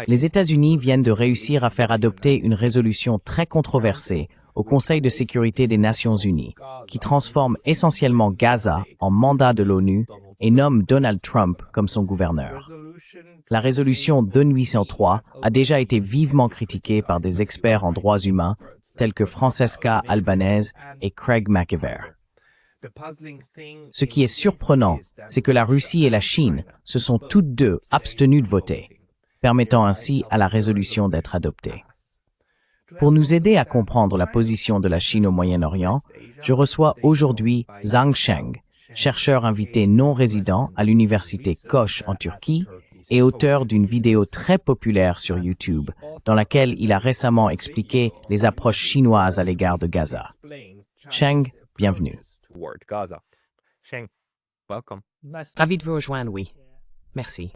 Les États-Unis viennent de réussir à faire adopter une résolution très controversée au Conseil de sécurité des Nations Unies, qui transforme essentiellement Gaza en mandat de l'ONU et nomme Donald Trump comme son gouverneur. La résolution 2803 a déjà été vivement critiquée par des experts en droits humains tels que Francesca Albanese et Craig McEver. Ce qui est surprenant, c'est que la Russie et la Chine se sont toutes deux abstenues de voter, permettant ainsi à la résolution d'être adoptée. Pour nous aider à comprendre la position de la Chine au Moyen-Orient, je reçois aujourd'hui Zhang Sheng, chercheur invité non résident à l'université Koç en Turquie et auteur d'une vidéo très populaire sur YouTube, dans laquelle il a récemment expliqué les approches chinoises à l'égard de Gaza. Sheng, bienvenue. Ravi de vous rejoindre, oui. Merci.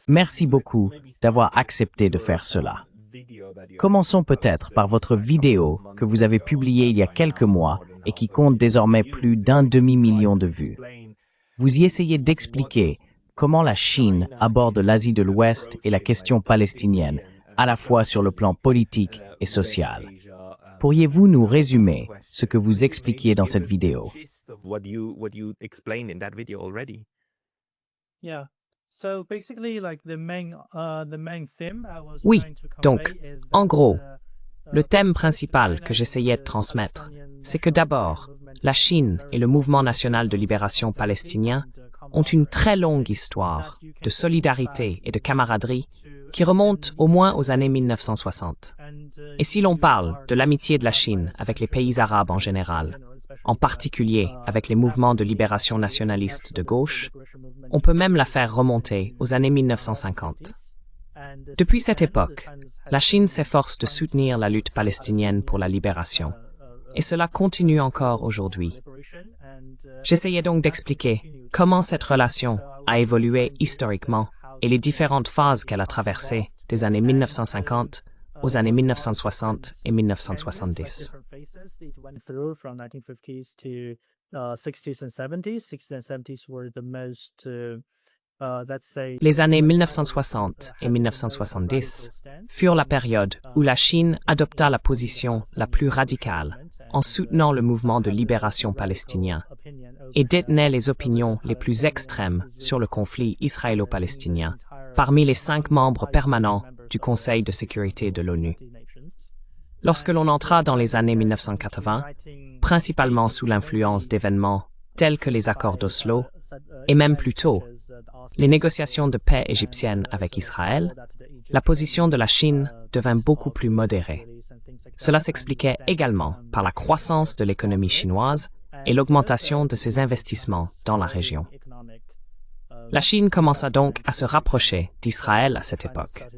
Merci beaucoup d'avoir accepté de faire cela. Commençons peut-être par votre vidéo que vous avez publiée il y a quelques mois et qui compte désormais plus d'1 demi-million de vues. Vous y essayez d'expliquer comment la Chine aborde l'Asie de l'Ouest et la question palestinienne, à la fois sur le plan politique et social. Pourriez-vous nous résumer ce que vous expliquiez dans cette vidéo? Oui, donc, en gros, le thème principal que j'essayais de transmettre, c'est que d'abord, la Chine et le Mouvement national de libération palestinien ont une très longue histoire de solidarité et de camaraderie qui remonte au moins aux années 1960. Et si l'on parle de l'amitié de la Chine avec les pays arabes en général, en particulier avec les mouvements de libération nationaliste de gauche, on peut même la faire remonter aux années 1950. Depuis cette époque, la Chine s'efforce de soutenir la lutte palestinienne pour la libération, et cela continue encore aujourd'hui. J'essayais donc d'expliquer comment cette relation a évolué historiquement et les différentes phases qu'elle a traversées des années 1950 aux années 1960 et 1970. Les années 1960 et 1970 furent la période où la Chine adopta la position la plus radicale en soutenant le mouvement de libération palestinien et détenait les opinions les plus extrêmes sur le conflit israélo-palestinien parmi les 5 membres permanents du Conseil de sécurité de l'ONU. Lorsque l'on entra dans les années 1980, principalement sous l'influence d'événements tels que les accords d'Oslo, et même plus tôt, les négociations de paix égyptiennes avec Israël, la position de la Chine devint beaucoup plus modérée. Cela s'expliquait également par la croissance de l'économie chinoise et l'augmentation de ses investissements dans la région. La Chine commença donc à se rapprocher d'Israël à cette époque.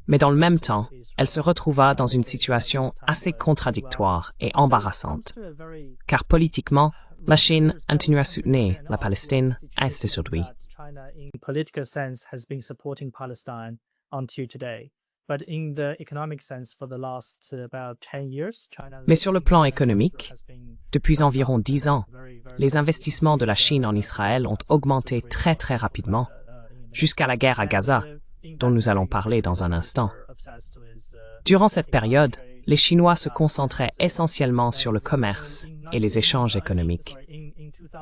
Mais dans le même temps, elle se retrouva dans une situation assez contradictoire et embarrassante, car politiquement, la Chine continue à soutenir la Palestine à cet aujourd'hui. Mais sur le plan économique, depuis environ 10 ans, les investissements de la Chine en Israël ont augmenté très très rapidement, jusqu'à la guerre à Gaza, dont nous allons parler dans un instant. Durant cette période, les Chinois se concentraient essentiellement sur le commerce et les échanges économiques.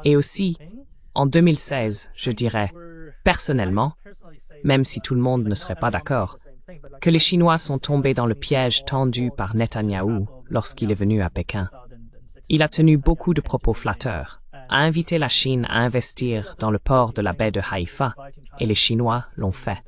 Et aussi, en 2016, je dirais, personnellement, même si tout le monde ne serait pas d'accord, que les Chinois sont tombés dans le piège tendu par Netanyahou lorsqu'il est venu à Pékin. Il a tenu beaucoup de propos flatteurs, a invité la Chine à investir dans le port de la baie de Haïfa, et les Chinois l'ont fait.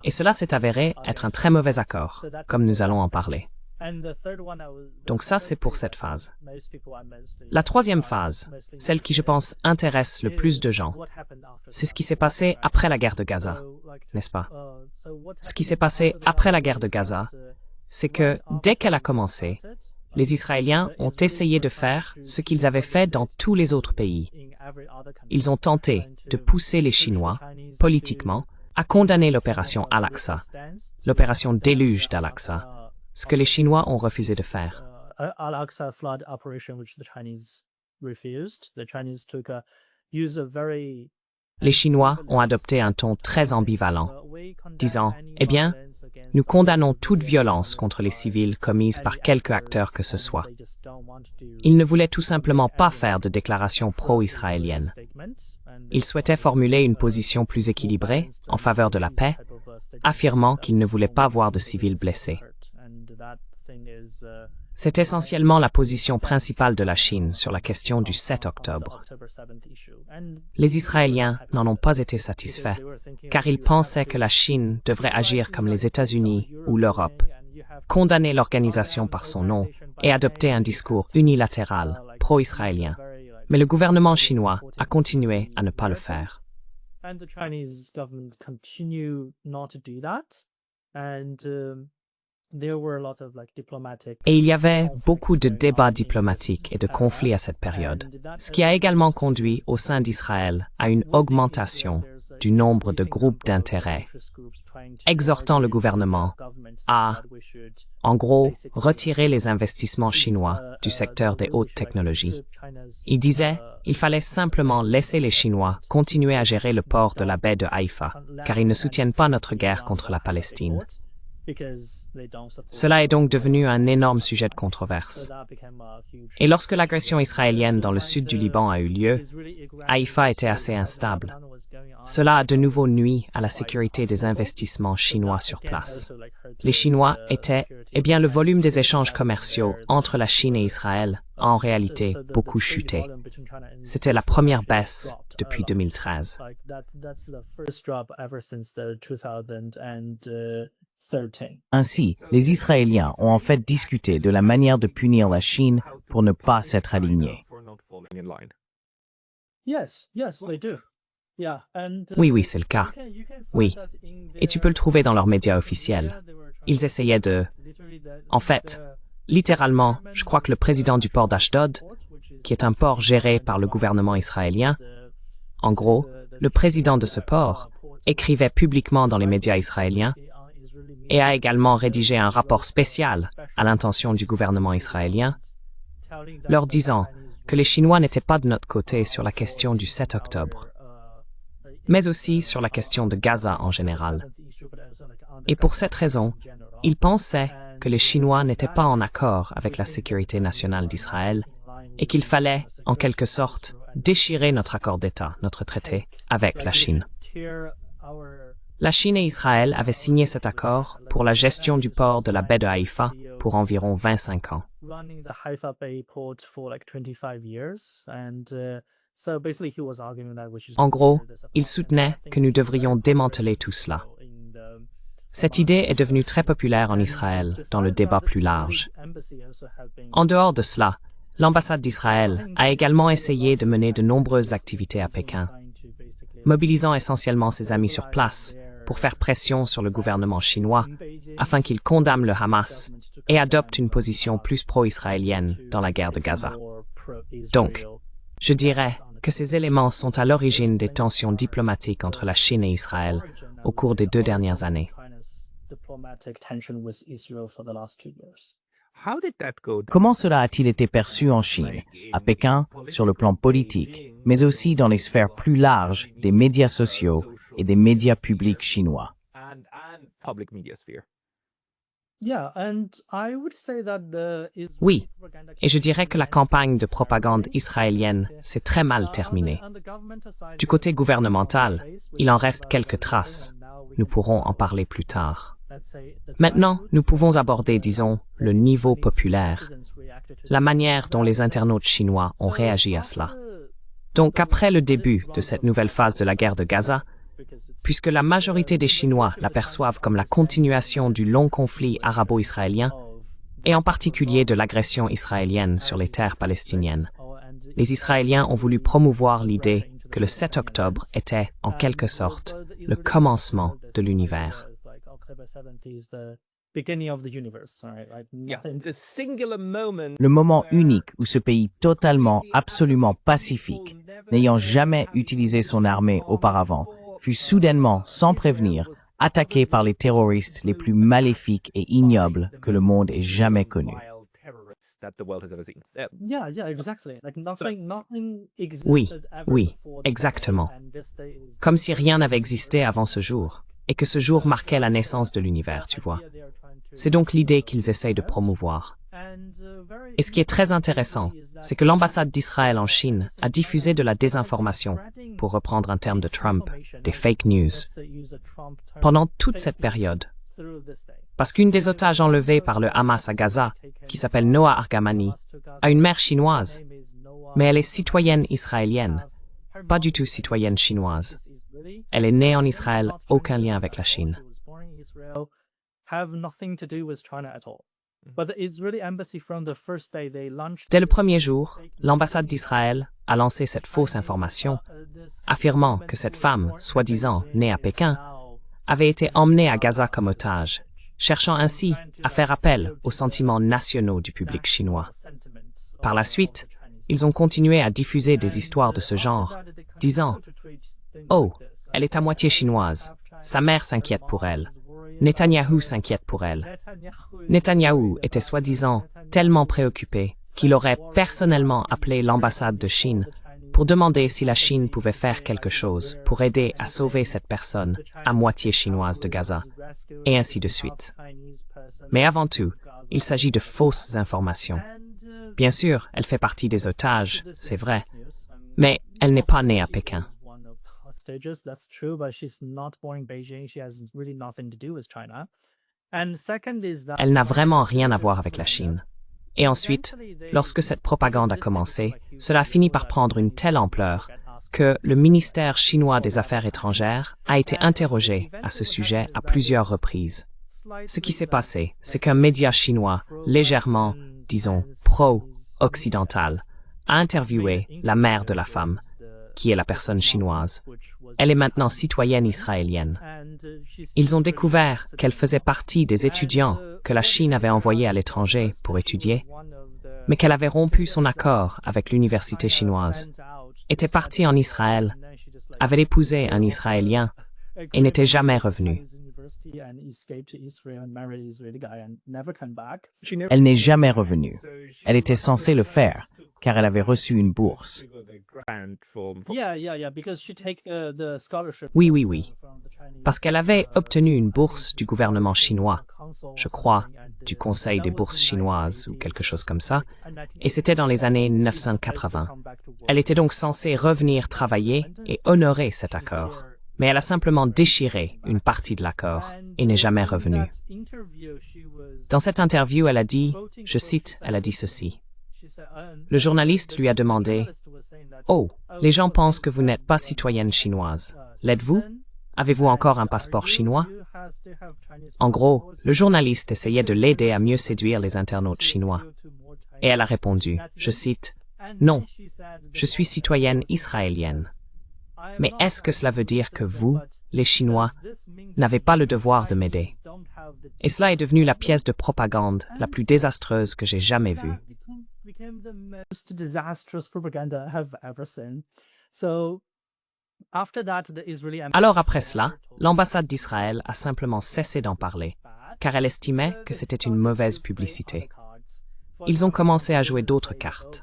Et cela s'est avéré être un très mauvais accord, comme nous allons en parler. Donc ça, c'est pour cette phase. La troisième phase, celle qui, je pense, intéresse le plus de gens, c'est ce qui s'est passé après la guerre de Gaza, n'est-ce pas? Ce qui s'est passé après la guerre de Gaza, c'est que, dès qu'elle a commencé, les Israéliens ont essayé de faire ce qu'ils avaient fait dans tous les autres pays. Ils ont tenté de pousser les Chinois, politiquement, à condamner l'opération Al-Aqsa, l'opération déluge d'Al-Aqsa, ce que les Chinois ont refusé de faire. Al-Aqsa flood operation, which the Chinese refused. The Chinese took a use a very Les Chinois ont adopté un ton très ambivalent, disant « Eh bien, nous condamnons toute violence contre les civils commise par quelque acteur que ce soit. » Ils ne voulaient tout simplement pas faire de déclaration pro-israélienne. Ils souhaitaient formuler une position plus équilibrée en faveur de la paix, affirmant qu'ils ne voulaient pas voir de civils blessés. C'est essentiellement la position principale de la Chine sur la question du 7 octobre. Les Israéliens n'en ont pas été satisfaits, car ils pensaient que la Chine devrait agir comme les États-Unis ou l'Europe, condamner l'organisation par son nom et adopter un discours unilatéral, pro-israélien. Mais le gouvernement chinois a continué à ne pas le faire. Et il y avait beaucoup de débats diplomatiques et de conflits à cette période, ce qui a également conduit au sein d'Israël à une augmentation du nombre de groupes d'intérêt, exhortant le gouvernement à, en gros, retirer les investissements chinois du secteur des hautes technologies. Il disait qu'il fallait simplement laisser les Chinois continuer à gérer le port de la baie de Haïfa, car ils ne soutiennent pas notre guerre contre la Palestine. Cela est donc devenu un énorme sujet de controverse. Et lorsque l'agression israélienne dans le sud du Liban a eu lieu, Haïfa était assez instable. Cela a de nouveau nui à la sécurité des investissements chinois sur place. Les Chinois étaient, le volume des échanges commerciaux entre la Chine et Israël a en réalité beaucoup chuté. C'était la première baisse depuis 2013. Ainsi, les Israéliens ont en fait discuté de la manière de punir la Chine pour ne pas s'être alignés. Oui, c'est le cas. Oui. Et tu peux le trouver dans leurs médias officiels. Ils essayaient de... En fait, littéralement, je crois que le président du port d'Ashdod, qui est un port géré par le gouvernement israélien, en gros, le président de ce port écrivait publiquement dans les médias israéliens et a également rédigé un rapport spécial à l'intention du gouvernement israélien, leur disant que les Chinois n'étaient pas de notre côté sur la question du 7 octobre, mais aussi sur la question de Gaza en général. Et pour cette raison, ils pensaient que les Chinois n'étaient pas en accord avec la sécurité nationale d'Israël et qu'il fallait, en quelque sorte, déchirer notre accord d'État, notre traité, avec la Chine. La Chine et Israël avaient signé cet accord pour la gestion du port de la baie de Haïfa pour environ 25 ans. En gros, il soutenait que nous devrions démanteler tout cela. Cette idée est devenue très populaire en Israël, dans le débat plus large. En dehors de cela, l'ambassade d'Israël a également essayé de mener de nombreuses activités à Pékin, mobilisant essentiellement ses amis sur place pour faire pression sur le gouvernement chinois afin qu'il condamne le Hamas et adopte une position plus pro-israélienne dans la guerre de Gaza. Donc, je dirais que ces éléments sont à l'origine des tensions diplomatiques entre la Chine et Israël au cours des 2 dernières années. Comment cela a-t-il été perçu en Chine, à Pékin, sur le plan politique, mais aussi dans les sphères plus larges des médias sociaux et des médias publics chinois? Oui, et je dirais que la campagne de propagande israélienne s'est très mal terminée. Du côté gouvernemental, il en reste quelques traces. Nous pourrons en parler plus tard. Maintenant, nous pouvons aborder, disons, le niveau populaire, la manière dont les internautes chinois ont réagi à cela. Donc, après le début de cette nouvelle phase de la guerre de Gaza, puisque la majorité des Chinois l'aperçoivent comme la continuation du long conflit arabo-israélien, et en particulier de l'agression israélienne sur les terres palestiniennes, les Israéliens ont voulu promouvoir l'idée que le 7 octobre était, en quelque sorte, le commencement de l'univers. Le moment unique où ce pays totalement, absolument pacifique, n'ayant jamais utilisé son armée auparavant, fut soudainement, sans prévenir, attaqué par les terroristes les plus maléfiques et ignobles que le monde ait jamais connus. Yeah, yeah, exactly. Like nothing existed Oui, ever oui, before this exactement. day, and this day is Comme si rien n'avait existé avant ce jour, et que ce jour marquait la naissance de l'univers, tu vois. C'est donc l'idée qu'ils essayent de promouvoir. Et ce qui est très intéressant, c'est que l'ambassade d'Israël en Chine a diffusé de la désinformation, pour reprendre un terme de Trump, des fake news, pendant toute cette période. Parce qu'une des otages enlevées par le Hamas à Gaza, qui s'appelle Noa Argamani, a une mère chinoise, mais elle est citoyenne israélienne, pas du tout citoyenne chinoise. Elle est née en Israël, aucun lien avec la Chine. Dès le premier jour, l'ambassade d'Israël a lancé cette fausse information, affirmant que cette femme, soi-disant née à Pékin, avait été emmenée à Gaza comme otage, cherchant ainsi à faire appel aux sentiments nationaux du public chinois. Par la suite, ils ont continué à diffuser des histoires de ce genre, disant « Oh, elle est à moitié chinoise, sa mère s'inquiète pour elle, Netanyahou s'inquiète pour elle. » Netanyahou était soi-disant tellement préoccupé qu'il aurait personnellement appelé l'ambassade de Chine pour demander si la Chine pouvait faire quelque chose pour aider à sauver cette personne à moitié chinoise de Gaza, et ainsi de suite. Mais avant tout, il s'agit de fausses informations. Bien sûr, elle fait partie des otages, c'est vrai, mais elle n'est pas née à Pékin. Elle n'a vraiment rien à voir avec la Chine. Et ensuite, lorsque cette propagande a commencé, cela a fini par prendre une telle ampleur que le ministère chinois des Affaires étrangères a été interrogé à ce sujet à plusieurs reprises. Ce qui s'est passé, c'est qu'un média chinois, légèrement, disons, pro-occidental, a interviewé la mère de la femme, qui est la personne chinoise. Elle est maintenant citoyenne israélienne. Ils ont découvert qu'elle faisait partie des étudiants que la Chine avait envoyés à l'étranger pour étudier, mais qu'elle avait rompu son accord avec l'université chinoise, était partie en Israël, avait épousé un Israélien et n'était jamais revenue. Elle n'est jamais revenue. Elle était censée le faire, car elle avait reçu une bourse. Oui, oui, oui. Parce qu'elle avait obtenu une bourse du gouvernement chinois, je crois, du Conseil des bourses chinoises ou quelque chose comme ça, et c'était dans les années 1980. Elle était donc censée revenir travailler et honorer cet accord. Mais elle a simplement déchiré une partie de l'accord et n'est jamais revenue. Dans cette interview, elle a dit, je cite, elle a dit ceci. Le journaliste lui a demandé « Oh, les gens pensent que vous n'êtes pas citoyenne chinoise. L'êtes-vous? Avez-vous encore un passeport chinois ?» En gros, le journaliste essayait de l'aider à mieux séduire les internautes chinois. Et elle a répondu, je cite, « Non, je suis citoyenne israélienne. Mais est-ce que cela veut dire que vous, les Chinois, n'avez pas le devoir de m'aider? » Et cela est devenu la pièce de propagande la plus désastreuse que j'ai jamais vue. Alors après cela, l'ambassade d'Israël a simplement cessé d'en parler, car elle estimait que c'était une mauvaise publicité. Ils ont commencé à jouer d'autres cartes.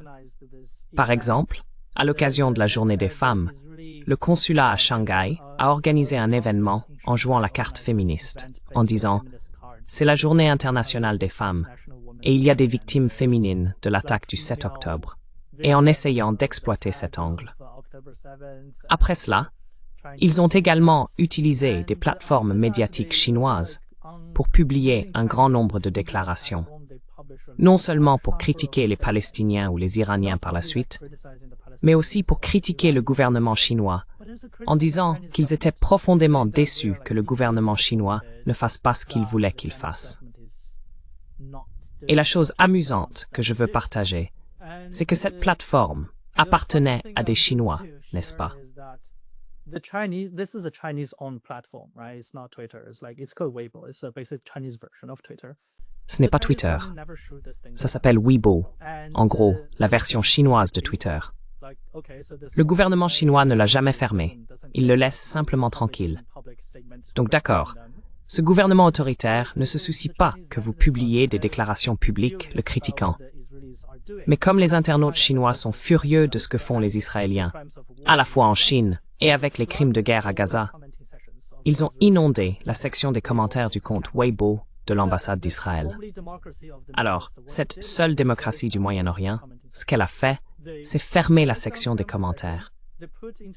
Par exemple, à l'occasion de la Journée des femmes, le consulat à Shanghai a organisé un événement en jouant la carte féministe, en disant « C'est la Journée internationale des femmes, et il y a des victimes féminines de l'attaque du 7 octobre, et en essayant d'exploiter cet angle. » Après cela, ils ont également utilisé des plateformes médiatiques chinoises pour publier un grand nombre de déclarations, non seulement pour critiquer les Palestiniens ou les Iraniens par la suite, mais aussi pour critiquer le gouvernement chinois, en disant qu'ils étaient profondément déçus que le gouvernement chinois ne fasse pas ce qu'il voulait qu'il fasse. Et la chose amusante que je veux partager, c'est que cette plateforme appartenait à des Chinois, n'est-ce pas? Ce n'est pas Twitter. Ça s'appelle Weibo, en gros, la version chinoise de Twitter. Le gouvernement chinois ne l'a jamais fermé. Il le laisse simplement tranquille. Donc d'accord, ce gouvernement autoritaire ne se soucie pas que vous publiez des déclarations publiques le critiquant. Mais comme les internautes chinois sont furieux de ce que font les Israéliens, à la fois en Chine et avec les crimes de guerre à Gaza, ils ont inondé la section des commentaires du compte Weibo de l'ambassade d'Israël. Alors, cette seule démocratie du Moyen-Orient, ce qu'elle a fait, c'est fermer la section des commentaires.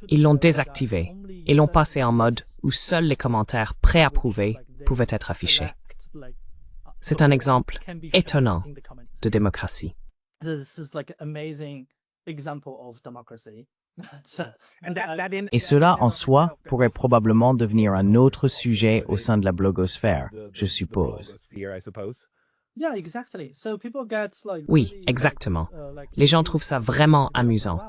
Ils l'ont désactivée et l'ont passée en mode où seuls les commentaires préapprouvés pouvaient être affichés. C'est un exemple étonnant de démocratie. Et cela en soi pourrait probablement devenir un autre sujet au sein de la blogosphère, je suppose. Oui, exactement. Les gens trouvent ça vraiment amusant.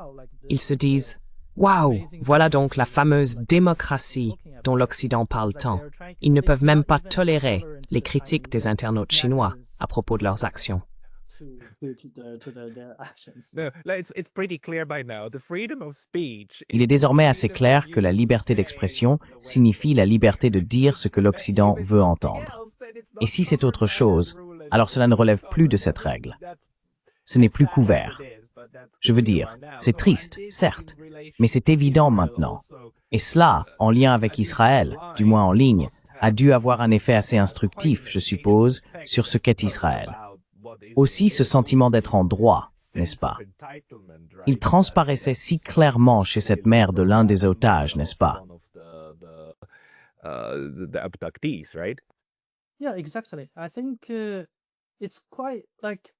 Ils se disent « Waouh, voilà donc la fameuse démocratie dont l'Occident parle tant. Ils ne peuvent même pas tolérer les critiques des internautes chinois à propos de leurs actions. » Il est désormais assez clair que la liberté d'expression signifie la liberté de dire ce que l'Occident veut entendre. Et si c'est autre chose, alors cela ne relève plus de cette règle. Ce n'est plus couvert. Je veux dire, c'est triste, certes, mais c'est évident maintenant. Et cela, en lien avec Israël, du moins en ligne, a dû avoir un effet assez instructif, je suppose, sur ce qu'est Israël. Aussi ce sentiment d'être en droit, n'est-ce pas? Il transparaissait si clairement chez cette mère de l'un des otages, n'est-ce pas?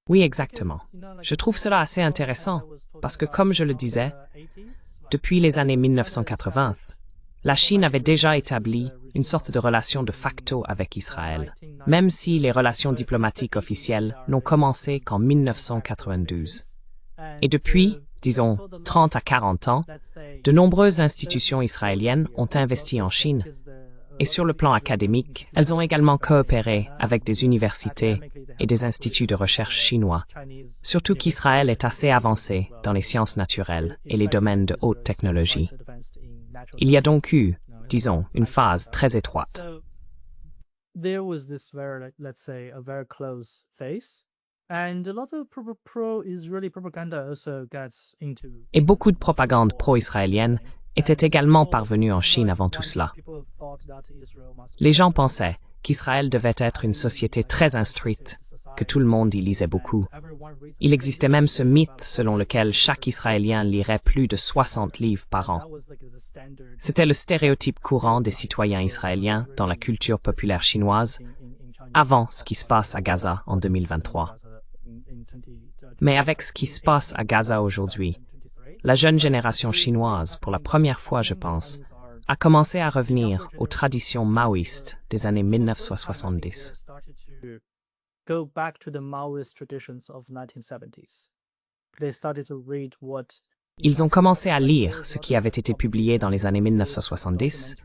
Oui, exactement. Je trouve cela assez intéressant, parce que comme je le disais, depuis les années 1980, la Chine avait déjà établi une sorte de relation de facto avec Israël, même si les relations diplomatiques officielles n'ont commencé qu'en 1992. Et depuis, disons, 30 à 40 ans, de nombreuses institutions israéliennes ont investi en Chine. Et sur le plan académique, elles ont également coopéré avec des universités et des instituts de recherche chinois, surtout qu'Israël est assez avancé dans les sciences naturelles et les domaines de haute technologie. Il y a donc eu, disons, une phase très étroite. Et beaucoup de propagande pro-israélienne était également parvenue en Chine avant tout cela. Les gens pensaient qu'Israël devait être une société très instruite, que tout le monde y lisait beaucoup. Il existait même ce mythe selon lequel chaque Israélien lirait plus de 60 livres par an. C'était le stéréotype courant des citoyens israéliens dans la culture populaire chinoise, avant ce qui se passe à Gaza en 2023. Mais avec ce qui se passe à Gaza aujourd'hui, la jeune génération chinoise, pour la première fois je pense, a commencé à revenir aux traditions maoïstes des années 1970. Ils ont commencé à lire ce qui avait été publié dans les années 1970.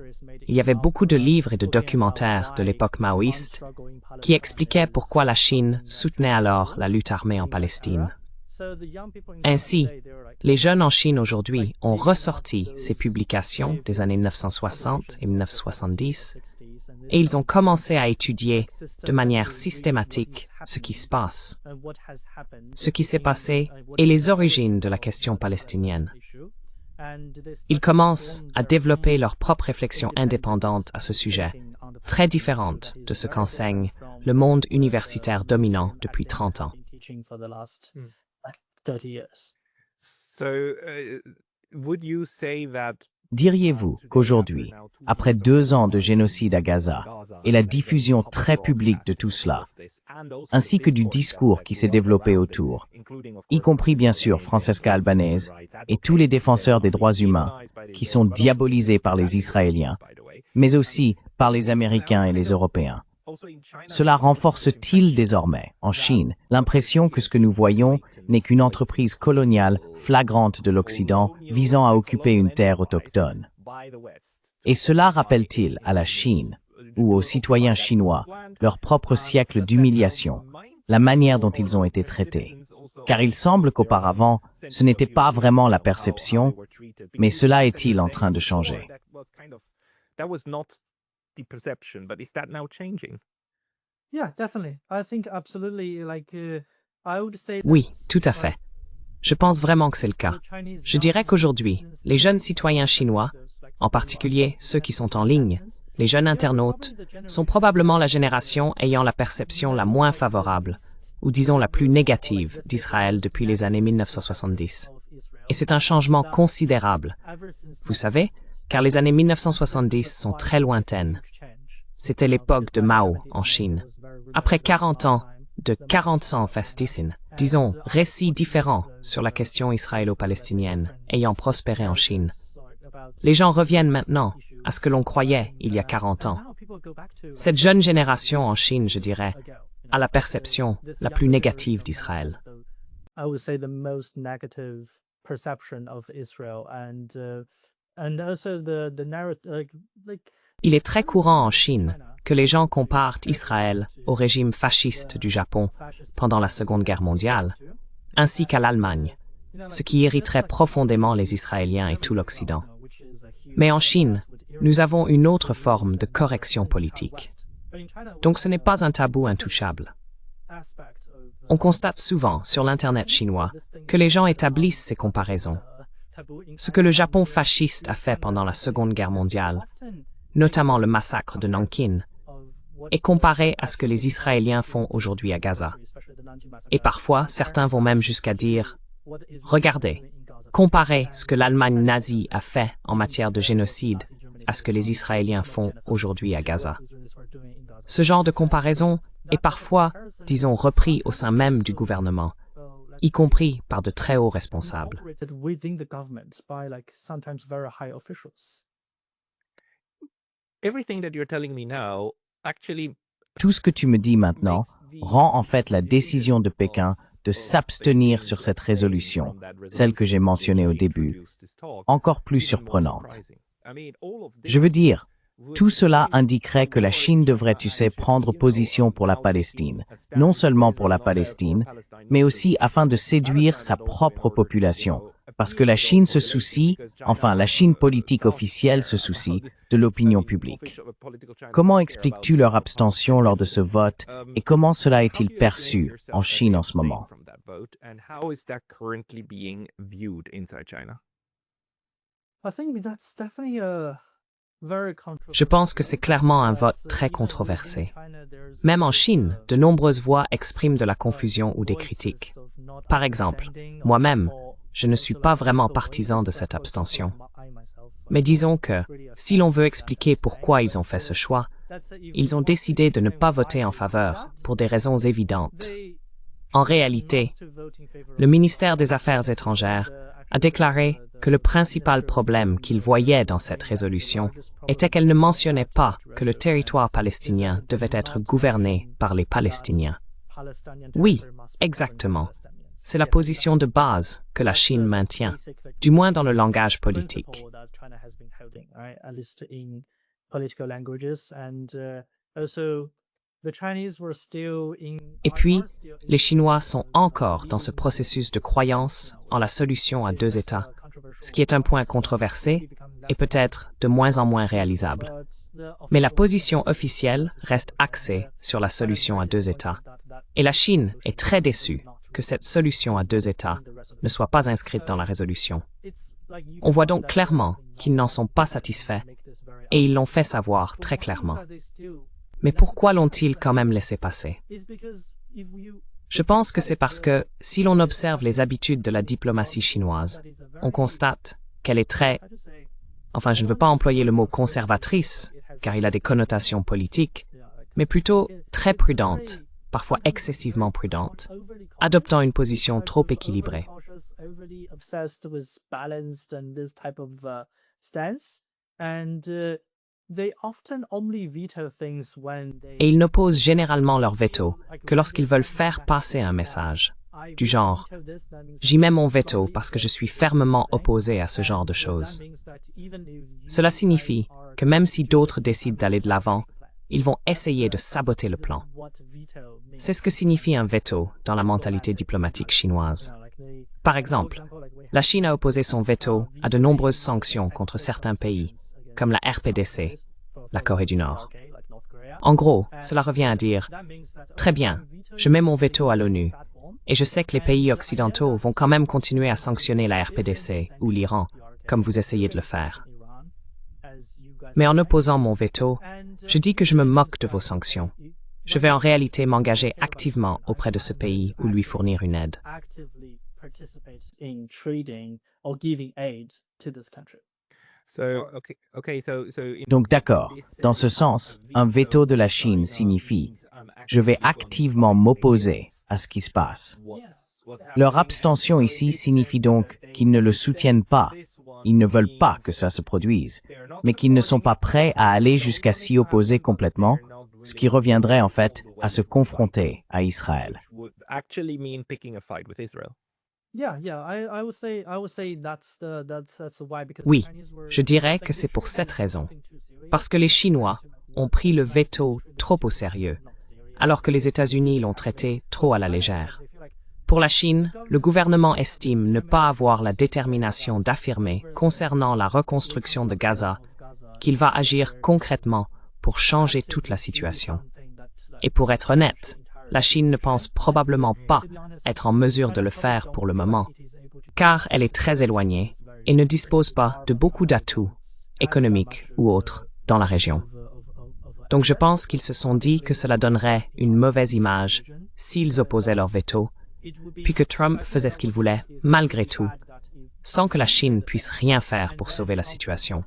Il y avait beaucoup de livres et de documentaires de l'époque maoïste qui expliquaient pourquoi la Chine soutenait alors la lutte armée en Palestine. Ainsi, les jeunes en Chine aujourd'hui ont ressorti ces publications des années 1960 et 1970 et ils ont commencé à étudier de manière systématique ce qui se passe, ce qui s'est passé et les origines de la question palestinienne. Ils commencent à développer leur propre réflexion indépendante à ce sujet, très différente de ce qu'enseigne le monde universitaire dominant depuis 30 ans. Diriez-vous qu'aujourd'hui, après 2 ans de génocide à Gaza et la diffusion très publique de tout cela, ainsi que du discours qui s'est développé autour, y compris bien sûr Francesca Albanese et tous les défenseurs des droits humains qui sont diabolisés par les Israéliens, mais aussi par les Américains et les Européens, cela renforce-t-il désormais, en Chine, l'impression que ce que nous voyons n'est qu'une entreprise coloniale flagrante de l'Occident visant à occuper une terre autochtone? Et cela rappelle-t-il à la Chine, ou aux citoyens chinois, leur propre siècle d'humiliation, la manière dont ils ont été traités? Car il semble qu'auparavant, ce n'était pas vraiment la perception, mais cela est-il en train de changer? the perception, but is that now changing? Yeah, definitely. I think absolutely. I would say. Oui, tout à fait. Je pense vraiment que c'est le cas. Je dirais qu'aujourd'hui, les jeunes citoyens chinois, en particulier ceux qui sont en ligne, les jeunes internautes, sont probablement la génération ayant la perception la moins favorable, ou disons la plus négative, d'Israël depuis les années 1970. Et c'est un changement considérable. Vous savez, car les années 1970 sont très lointaines. C'était l'époque de Mao en Chine. Après 40 ans de 40 Festissinn, disons, récits différents sur la question israélo-palestinienne ayant prospéré en Chine. Les gens reviennent maintenant à ce que l'on croyait il y a 40 ans. Cette jeune génération en Chine, je dirais, a la perception la plus négative d'Israël. I would say the most negative perception of Israel and also the narrative Il est très courant en Chine que les gens comparent Israël au régime fasciste du Japon pendant la Seconde Guerre mondiale, ainsi qu'à l'Allemagne, ce qui irriterait profondément les Israéliens et tout l'Occident. Mais en Chine, nous avons une autre forme de correction politique. Donc ce n'est pas un tabou intouchable. On constate souvent sur l'Internet chinois que les gens établissent ces comparaisons. Ce que le Japon fasciste a fait pendant la Seconde Guerre mondiale, notamment le massacre de Nankin, est comparé à ce que les Israéliens font aujourd'hui à Gaza. Et parfois, certains vont même jusqu'à dire « Regardez, comparez ce que l'Allemagne nazie a fait en matière de génocide à ce que les Israéliens font aujourd'hui à Gaza. » Ce genre de comparaison est parfois, disons, repris au sein même du gouvernement, y compris par de très hauts responsables. Everything that you're telling me now actually Tout ce que tu me dis maintenant rend en fait la décision de Pékin de s'abstenir sur cette résolution, celle que j'ai mentionnée au début, encore plus surprenante. Je veux dire, tout cela indiquerait que la Chine devrait, tu sais, prendre position pour la Palestine, non seulement pour la Palestine, mais aussi afin de séduire sa propre population, parce que la Chine se soucie, enfin la Chine politique officielle se soucie de l'opinion publique. Comment expliques-tu leur abstention lors de ce vote et comment cela est-il perçu en Chine en ce moment? Je pense que c'est clairement un vote très controversé. Même en Chine, de nombreuses voix expriment de la confusion ou des critiques. Par exemple, moi-même, je ne suis pas vraiment partisan de cette abstention. Mais disons que, si l'on veut expliquer pourquoi ils ont fait ce choix, ils ont décidé de ne pas voter en faveur pour des raisons évidentes. En réalité, le ministère des Affaires étrangères a déclaré que le principal problème qu'il voyait dans cette résolution était qu'elle ne mentionnait pas que le territoire palestinien devait être gouverné par les Palestiniens. Oui, exactement. C'est la position de base que la Chine maintient, du moins dans le langage politique. Et puis, les Chinois sont encore dans ce processus de croyance en la solution à deux États, ce qui est un point controversé et peut-être de moins en moins réalisable. Mais la position officielle reste axée sur la solution à deux États. Et la Chine est très déçue que cette solution à deux États ne soit pas inscrite dans la résolution. On voit donc clairement qu'ils n'en sont pas satisfaits et ils l'ont fait savoir très clairement. Mais pourquoi l'ont-ils quand même laissé passer? Je pense que c'est parce que, si l'on observe les habitudes de la diplomatie chinoise, on constate qu'elle est très... Enfin, je ne veux pas employer le mot conservatrice, car il a des connotations politiques, mais plutôt très prudente, parfois excessivement prudente, adoptant une position trop équilibrée. Et ils n'opposent généralement leur veto que lorsqu'ils veulent faire passer un message, du genre « J'y mets mon veto parce que je suis fermement opposé à ce genre de choses ». Cela signifie que même si d'autres décident d'aller de l'avant, ils vont essayer de saboter le plan. C'est ce que signifie un veto dans la mentalité diplomatique chinoise. Par exemple, la Chine a opposé son veto à de nombreuses sanctions contre certains pays, comme la RPDC, la Corée du Nord. En gros, cela revient à dire « Très bien, je mets mon veto à l'ONU, et je sais que les pays occidentaux vont quand même continuer à sanctionner la RPDC ou l'Iran, comme vous essayez de le faire. Mais en opposant mon veto, je dis que je me moque de vos sanctions. Je vais en réalité m'engager activement auprès de ce pays ou lui fournir une aide. » Donc d'accord, dans ce sens, un veto de la Chine signifie « je vais activement m'opposer à ce qui se passe ». Leur abstention ici signifie donc qu'ils ne le soutiennent pas, ils ne veulent pas que ça se produise, mais qu'ils ne sont pas prêts à aller jusqu'à s'y opposer complètement, ce qui reviendrait en fait à se confronter à Israël. Oui, je dirais que c'est pour cette raison, parce que les Chinois ont pris le veto trop au sérieux, alors que les États-Unis l'ont traité trop à la légère. Pour la Chine, le gouvernement estime ne pas avoir la détermination d'affirmer, concernant la reconstruction de Gaza, qu'il va agir concrètement pour changer toute la situation. Et pour être honnête, la Chine ne pense probablement pas être en mesure de le faire pour le moment, car elle est très éloignée et ne dispose pas de beaucoup d'atouts, économiques ou autres, dans la région. Donc je pense qu'ils se sont dit que cela donnerait une mauvaise image s'ils opposaient leur veto, puis que Trump faisait ce qu'il voulait, malgré tout, sans que la Chine puisse rien faire pour sauver la situation.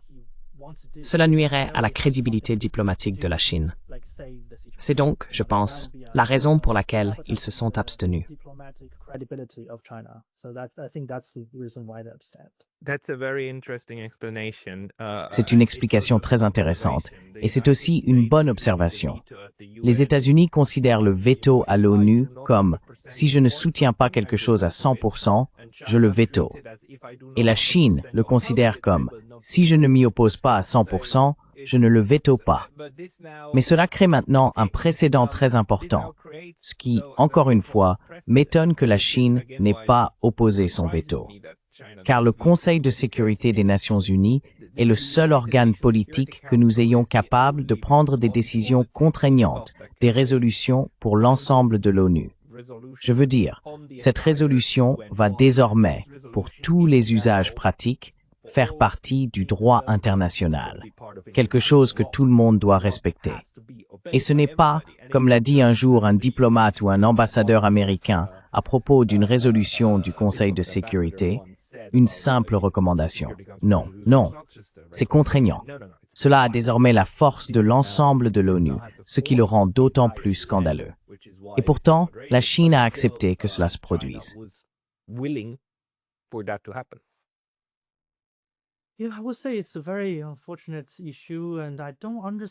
Cela nuirait à la crédibilité diplomatique de la Chine. C'est donc, je pense, la raison pour laquelle ils se sont abstenus. C'est une explication très intéressante, et c'est aussi une bonne observation. Les États-Unis considèrent le veto à l'ONU comme « si je ne soutiens pas quelque chose à 100%, je le veto ». Et la Chine le considère comme « si je ne m'y oppose pas à 100%, je ne le veto pas ». Mais cela crée maintenant un précédent très important, ce qui, encore une fois, m'étonne que la Chine n'ait pas opposé son veto. Car le Conseil de sécurité des Nations Unies est le seul organe politique que nous ayons capable de prendre des décisions contraignantes, des résolutions pour l'ensemble de l'ONU. Je veux dire, cette résolution va désormais, pour tous les usages pratiques, faire partie du droit international, quelque chose que tout le monde doit respecter. Et ce n'est pas, comme l'a dit un jour un diplomate ou un ambassadeur américain à propos d'une résolution du Conseil de sécurité, une simple recommandation. Non, non, c'est contraignant. Cela a désormais la force de l'ensemble de l'ONU, ce qui le rend d'autant plus scandaleux. Et pourtant, la Chine a accepté que cela se produise.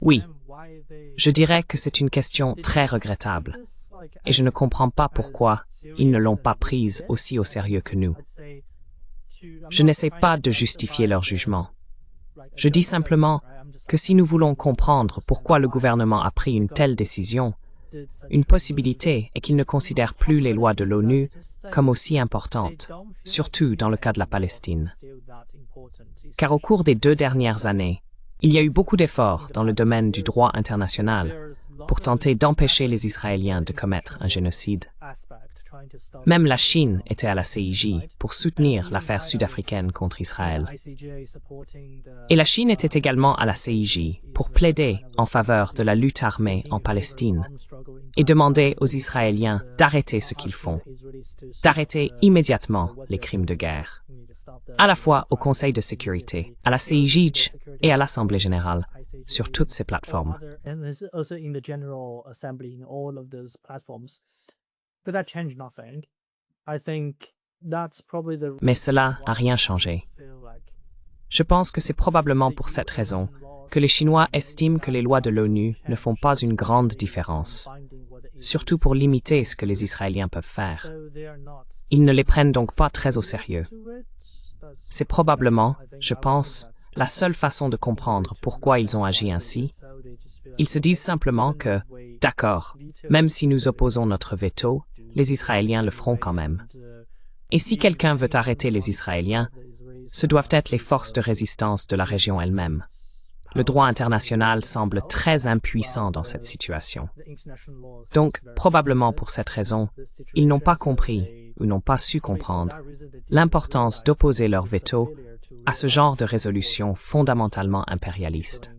Oui, je dirais que c'est une question très regrettable, et je ne comprends pas pourquoi ils ne l'ont pas prise aussi au sérieux que nous. Je n'essaie pas de justifier leur jugement. Je dis simplement que si nous voulons comprendre pourquoi le gouvernement a pris une telle décision, une possibilité est qu'il ne considère plus les lois de l'ONU comme aussi importantes, surtout dans le cas de la Palestine. Car au cours des 2 dernières années, il y a eu beaucoup d'efforts dans le domaine du droit international pour tenter d'empêcher les Israéliens de commettre un génocide. Même la Chine était à la CIJ pour soutenir l'affaire sud-africaine contre Israël. Et la Chine était également à la CIJ pour plaider en faveur de la lutte armée en Palestine et demander aux Israéliens d'arrêter ce qu'ils font, d'arrêter immédiatement les crimes de guerre, à la fois au Conseil de sécurité, à la CIJ et à l'Assemblée générale, sur toutes ces plateformes. Mais cela n'a rien changé. Je pense que c'est probablement pour cette raison que les Chinois estiment que les lois de l'ONU ne font pas une grande différence, surtout pour limiter ce que les Israéliens peuvent faire. Ils ne les prennent donc pas très au sérieux. C'est probablement, je pense, la seule façon de comprendre pourquoi ils ont agi ainsi. Ils se disent simplement que, d'accord, même si nous opposons notre veto, les Israéliens le feront quand même. Et si quelqu'un veut arrêter les Israéliens, ce doivent être les forces de résistance de la région elle-même. Le droit international semble très impuissant dans cette situation. Donc, probablement pour cette raison, ils n'ont pas compris ou n'ont pas su comprendre l'importance d'opposer leur veto à ce genre de résolution fondamentalement impérialiste.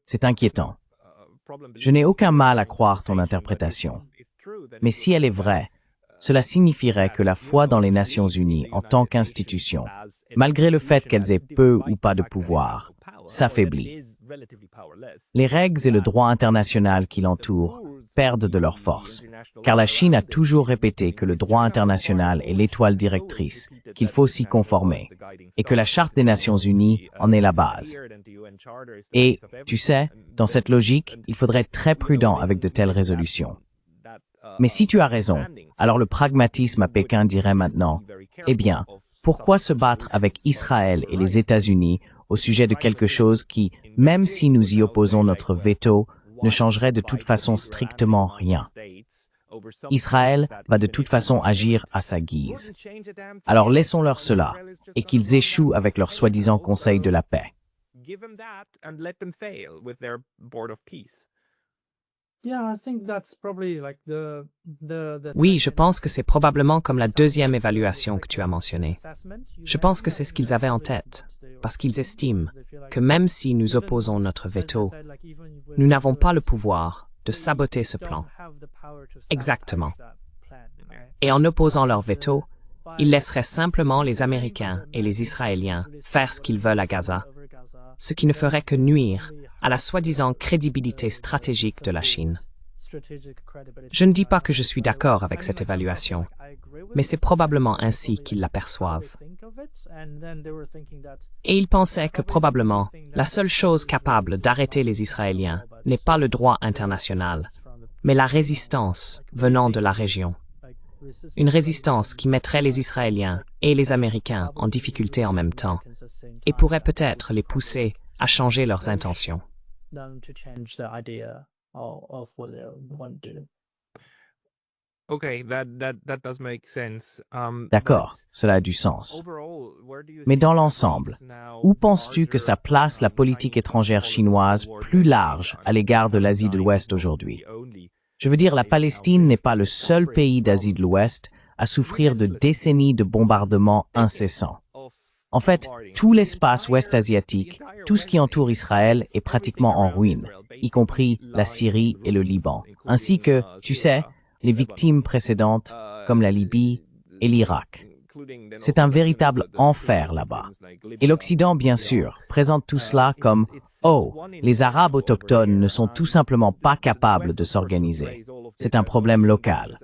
C'est inquiétant. Je n'ai aucun mal à croire ton interprétation. Mais si elle est vraie, cela signifierait que la foi dans les Nations Unies en tant qu'institution, malgré le fait qu'elles aient peu ou pas de pouvoir, s'affaiblit. Les règles et le droit international qui l'entourent perdent de leur force, car la Chine a toujours répété que le droit international est l'étoile directrice, qu'il faut s'y conformer, et que la Charte des Nations Unies en est la base. Et, tu sais, dans cette logique, il faudrait être très prudent avec de telles résolutions. Mais si tu as raison, alors le pragmatisme à Pékin dirait maintenant, eh bien, pourquoi se battre avec Israël et les États-Unis au sujet de quelque chose qui, même si nous y opposons notre veto, ne changerait de toute façon strictement rien. Israël va de toute façon agir à sa guise. Alors laissons-leur cela, et qu'ils échouent avec leur soi-disant Conseil de la paix. Oui, je pense que c'est probablement comme la deuxième évaluation que tu as mentionnée. Je pense que c'est ce qu'ils avaient en tête, parce qu'ils estiment que même si nous opposons notre veto, nous n'avons pas le pouvoir de saboter ce plan. Exactement. Et en opposant leur veto, ils laisseraient simplement les Américains et les Israéliens faire ce qu'ils veulent à Gaza, ce qui ne ferait que nuire à la soi-disant crédibilité stratégique de la Chine. Je ne dis pas que je suis d'accord avec cette évaluation, mais c'est probablement ainsi qu'ils l'aperçoivent. Et ils pensaient que probablement la seule chose capable d'arrêter les Israéliens n'est pas le droit international, mais la résistance venant de la région. Une résistance qui mettrait les Israéliens et les Américains en difficulté en même temps, et pourrait peut-être les pousser à changer leurs intentions. D'accord, cela a du sens. Mais dans l'ensemble, où penses-tu que ça place la politique étrangère chinoise plus large à l'égard de l'Asie de l'Ouest aujourd'hui? Je veux dire, la Palestine n'est pas le seul pays d'Asie de l'Ouest à souffrir de décennies de bombardements incessants. En fait, tout l'espace ouest asiatique, tout ce qui entoure Israël est pratiquement en ruine, y compris la Syrie et le Liban, ainsi que, tu sais, les victimes précédentes comme la Libye et l'Irak. C'est un véritable enfer là-bas. Et l'Occident, bien sûr, présente tout cela comme « Oh, les Arabes autochtones ne sont tout simplement pas capables de s'organiser. C'est un problème local. »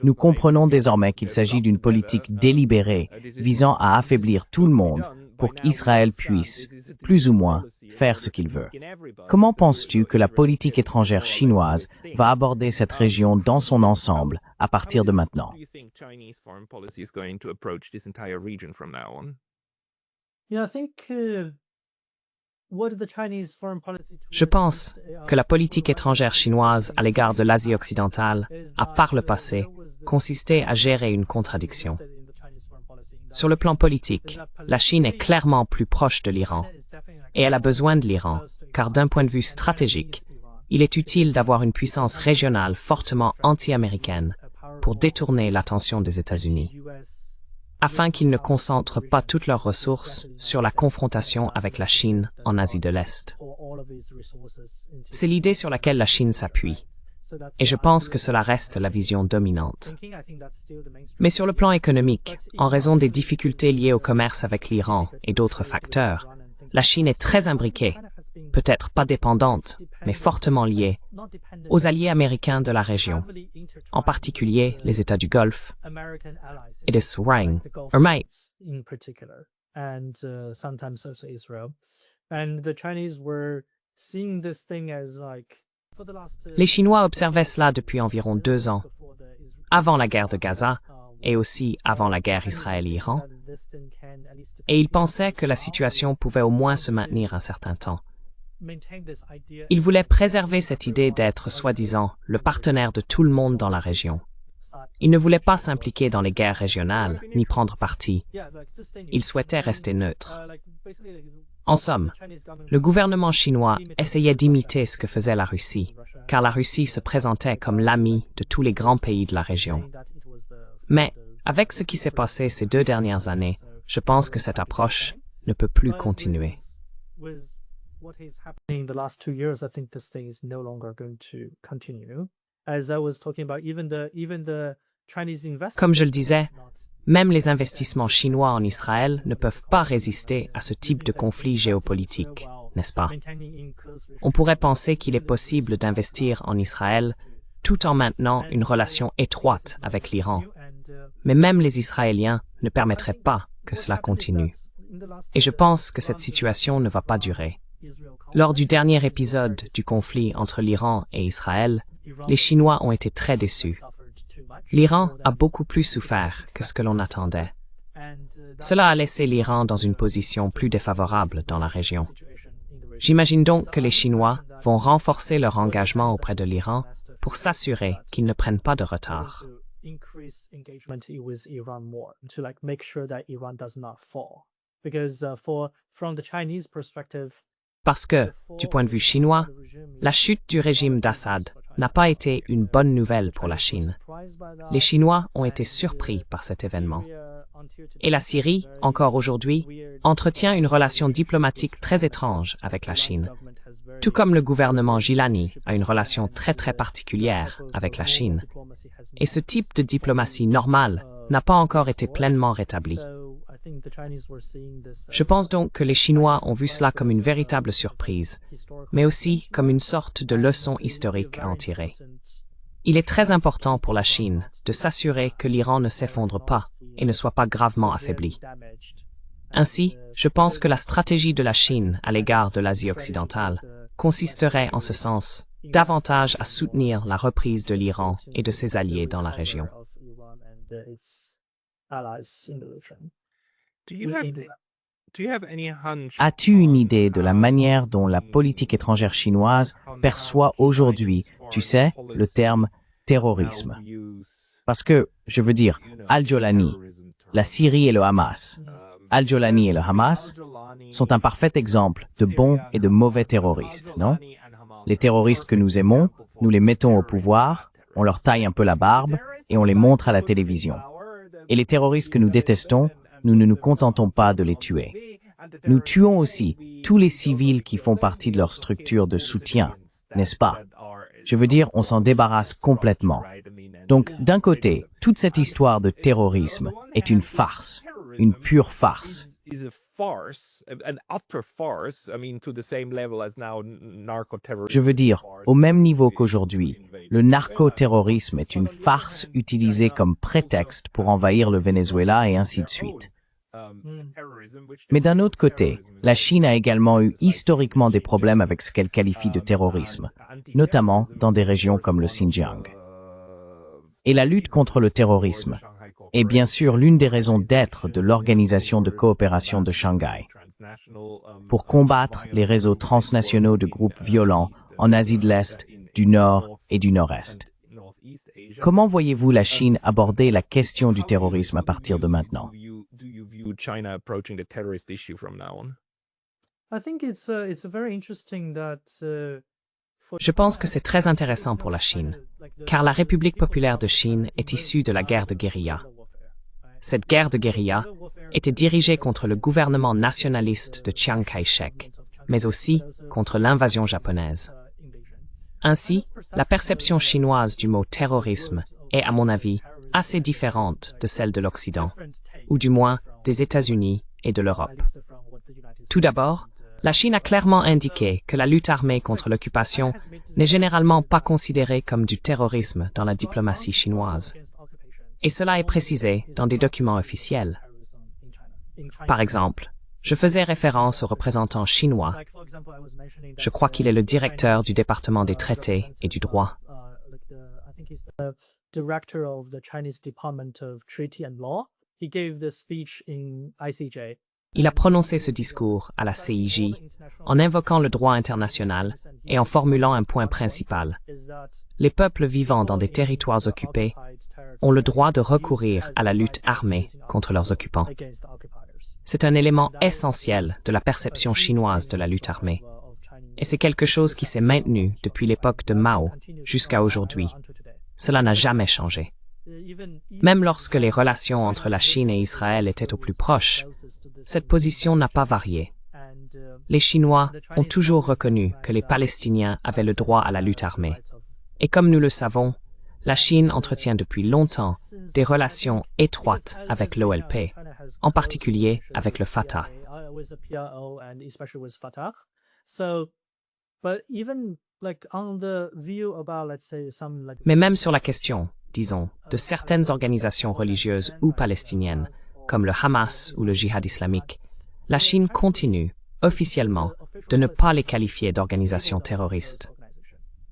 Nous comprenons désormais qu'il s'agit d'une politique délibérée visant à affaiblir tout le monde pour qu'Israël puisse, plus ou moins, faire ce qu'il veut. Comment penses-tu que la politique étrangère chinoise va aborder cette région dans son ensemble à partir de maintenant? Je pense que la politique étrangère chinoise à l'égard de l'Asie occidentale a par le passé consisté à gérer une contradiction. Sur le plan politique, la Chine est clairement plus proche de l'Iran, et elle a besoin de l'Iran, car d'un point de vue stratégique, il est utile d'avoir une puissance régionale fortement anti-américaine pour détourner l'attention des États-Unis, afin qu'ils ne concentrent pas toutes leurs ressources sur la confrontation avec la Chine en Asie de l'Est. C'est l'idée sur laquelle la Chine s'appuie, et je pense que cela reste la vision dominante. Mais sur le plan économique, en raison des difficultés liées au commerce avec l'Iran et d'autres facteurs, la Chine est très imbriquée, peut-être pas dépendante, mais fortement liée aux alliés américains de la région, en particulier les États du Golfe et des Souverains, Les Chinois observaient cela depuis environ 2 ans, avant la guerre de Gaza et aussi avant la guerre Israël-Iran, et ils pensaient que la situation pouvait au moins se maintenir un certain temps. Ils voulaient préserver cette idée d'être, soi-disant, le partenaire de tout le monde dans la région. Il ne voulait pas s'impliquer dans les guerres régionales, ni prendre parti. Il souhaitait rester neutre. En somme, le gouvernement chinois essayait d'imiter ce que faisait la Russie, car la Russie se présentait comme l'ami de tous les grands pays de la région. Mais, avec ce qui s'est passé ces 2 dernières années, je pense que cette approche ne peut plus continuer. What is happening in the last 2 years, I think this thing is no longer going to continue. As I was talking about, even the Chinese investors. Comme je le disais, même les investissements chinois en Israël ne peuvent pas résister à ce type de conflit géopolitique, n'est-ce pas? On pourrait penser qu'il est possible d'investir en Israël tout en maintenant une relation étroite avec l'Iran. Mais même les Israéliens ne permettraient pas que cela continue. Et je pense que cette situation ne va pas durer. Lors du dernier épisode du conflit entre l'Iran et Israël, les Chinois ont été très déçus. L'Iran a beaucoup plus souffert que ce que l'on attendait. Cela a laissé l'Iran dans une position plus défavorable dans la région. J'imagine donc que les Chinois vont renforcer leur engagement auprès de l'Iran pour s'assurer qu'ils ne prennent pas de retard. Parce que, du point de vue chinois, la chute du régime d'Assad n'a pas été une bonne nouvelle pour la Chine. Les Chinois ont été surpris par cet événement. Et la Syrie, encore aujourd'hui, entretient une relation diplomatique très étrange avec la Chine. Tout comme le gouvernement Gilani a une relation très particulière avec la Chine. Et ce type de diplomatie normale n'a pas encore été pleinement rétabli. Je pense donc que les Chinois ont vu cela comme une véritable surprise, mais aussi comme une sorte de leçon historique à en tirer. Il est très important pour la Chine de s'assurer que l'Iran ne s'effondre pas et ne soit pas gravement affaibli. Ainsi, je pense que la stratégie de la Chine à l'égard de l'Asie occidentale consisterait en ce sens davantage à soutenir la reprise de l'Iran et de ses alliés dans la région. As-tu une idée de la manière dont la politique étrangère chinoise perçoit aujourd'hui, tu sais, le terme terrorisme? Parce que, je veux dire, Al-Jolani, la Syrie et le Hamas. Al-Jolani et le Hamas sont un parfait exemple de bons et de mauvais terroristes, non? Les terroristes que nous aimons, nous les mettons au pouvoir, on leur taille un peu la barbe et on les montre à la télévision. Et les terroristes que nous détestons, nous ne nous contentons pas de les tuer. Nous tuons aussi tous les civils qui font partie de leur structure de soutien, n'est-ce pas? Je veux dire, on s'en débarrasse complètement. Donc, d'un côté, toute cette histoire de terrorisme est une farce, une pure farce. Je veux dire, au même niveau qu'aujourd'hui, le narcoterrorisme est une farce utilisée comme prétexte pour envahir le Venezuela et ainsi de suite. Mais d'un autre côté, la Chine a également eu historiquement des problèmes avec ce qu'elle qualifie de terrorisme, notamment dans des régions comme le Xinjiang. Et la lutte contre le terrorisme est bien sûr l'une des raisons d'être de l'Organisation de coopération de Shanghai, pour combattre les réseaux transnationaux de groupes violents en Asie de l'Est, du Nord et du Nord-Est. Comment voyez-vous la Chine aborder la question du terrorisme à partir de maintenant? Je pense que c'est très intéressant pour la Chine, car la République populaire de Chine est issue de la guerre de guérilla. Cette guerre de guérilla était dirigée contre le gouvernement nationaliste de Chiang Kai-shek, mais aussi contre l'invasion japonaise. Ainsi, la perception chinoise du mot terrorisme est, à mon avis, assez différente de celle de l'Occident, ou du moins des États-Unis et de l'Europe. Tout d'abord, la Chine a clairement indiqué que la lutte armée contre l'occupation n'est généralement pas considérée comme du terrorisme dans la diplomatie chinoise. Et cela est précisé dans des documents officiels. Par exemple, je faisais référence au représentant chinois. Je crois qu'il est le directeur du département des traités et du droit. Il a prononcé ce discours à la CIJ en invoquant le droit international et en formulant un point principal. Les peuples vivant dans des territoires occupés ont le droit de recourir à la lutte armée contre leurs occupants. C'est un élément essentiel de la perception chinoise de la lutte armée. Et c'est quelque chose qui s'est maintenu depuis l'époque de Mao jusqu'à aujourd'hui. Cela n'a jamais changé. Même lorsque les relations entre la Chine et Israël étaient au plus proches, cette position n'a pas varié. Les Chinois ont toujours reconnu que les Palestiniens avaient le droit à la lutte armée. Et comme nous le savons, la Chine entretient depuis longtemps des relations étroites avec l'OLP, en particulier avec le Fatah. Mais même sur la question, disons, de certaines organisations religieuses ou palestiniennes, comme le Hamas ou le Djihad islamique, la Chine continue, officiellement, de ne pas les qualifier d'organisations terroristes.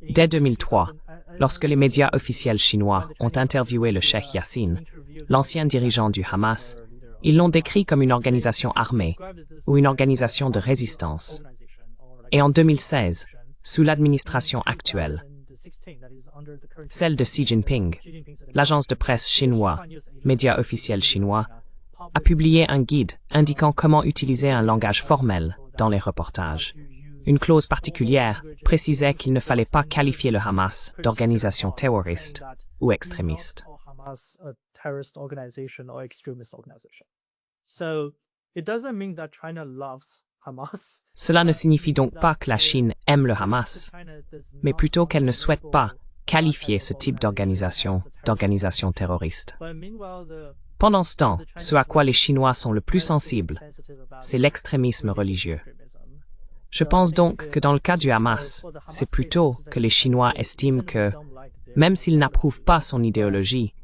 Dès 2003, lorsque les médias officiels chinois ont interviewé le cheikh Yassine, l'ancien dirigeant du Hamas, ils l'ont décrit comme une organisation armée ou une organisation de résistance. Et en 2016, sous l'administration actuelle, celle de Xi Jinping, l'agence de presse chinois, média officiel chinois, a publié un guide indiquant comment utiliser un langage formel dans les reportages. Une clause particulière précisait qu'il ne fallait pas qualifier le Hamas d'organisation terroriste ou extrémiste. Cela ne signifie donc pas que la Chine aime le Hamas, mais plutôt qu'elle ne souhaite pas qualifier ce type d'organisation terroriste. Pendant ce temps, ce à quoi les Chinois sont le plus sensibles, c'est l'extrémisme religieux. Je pense donc que dans le cas du Hamas, c'est plutôt que les Chinois estiment que, même s'ils n'approuvent pas son idéologie,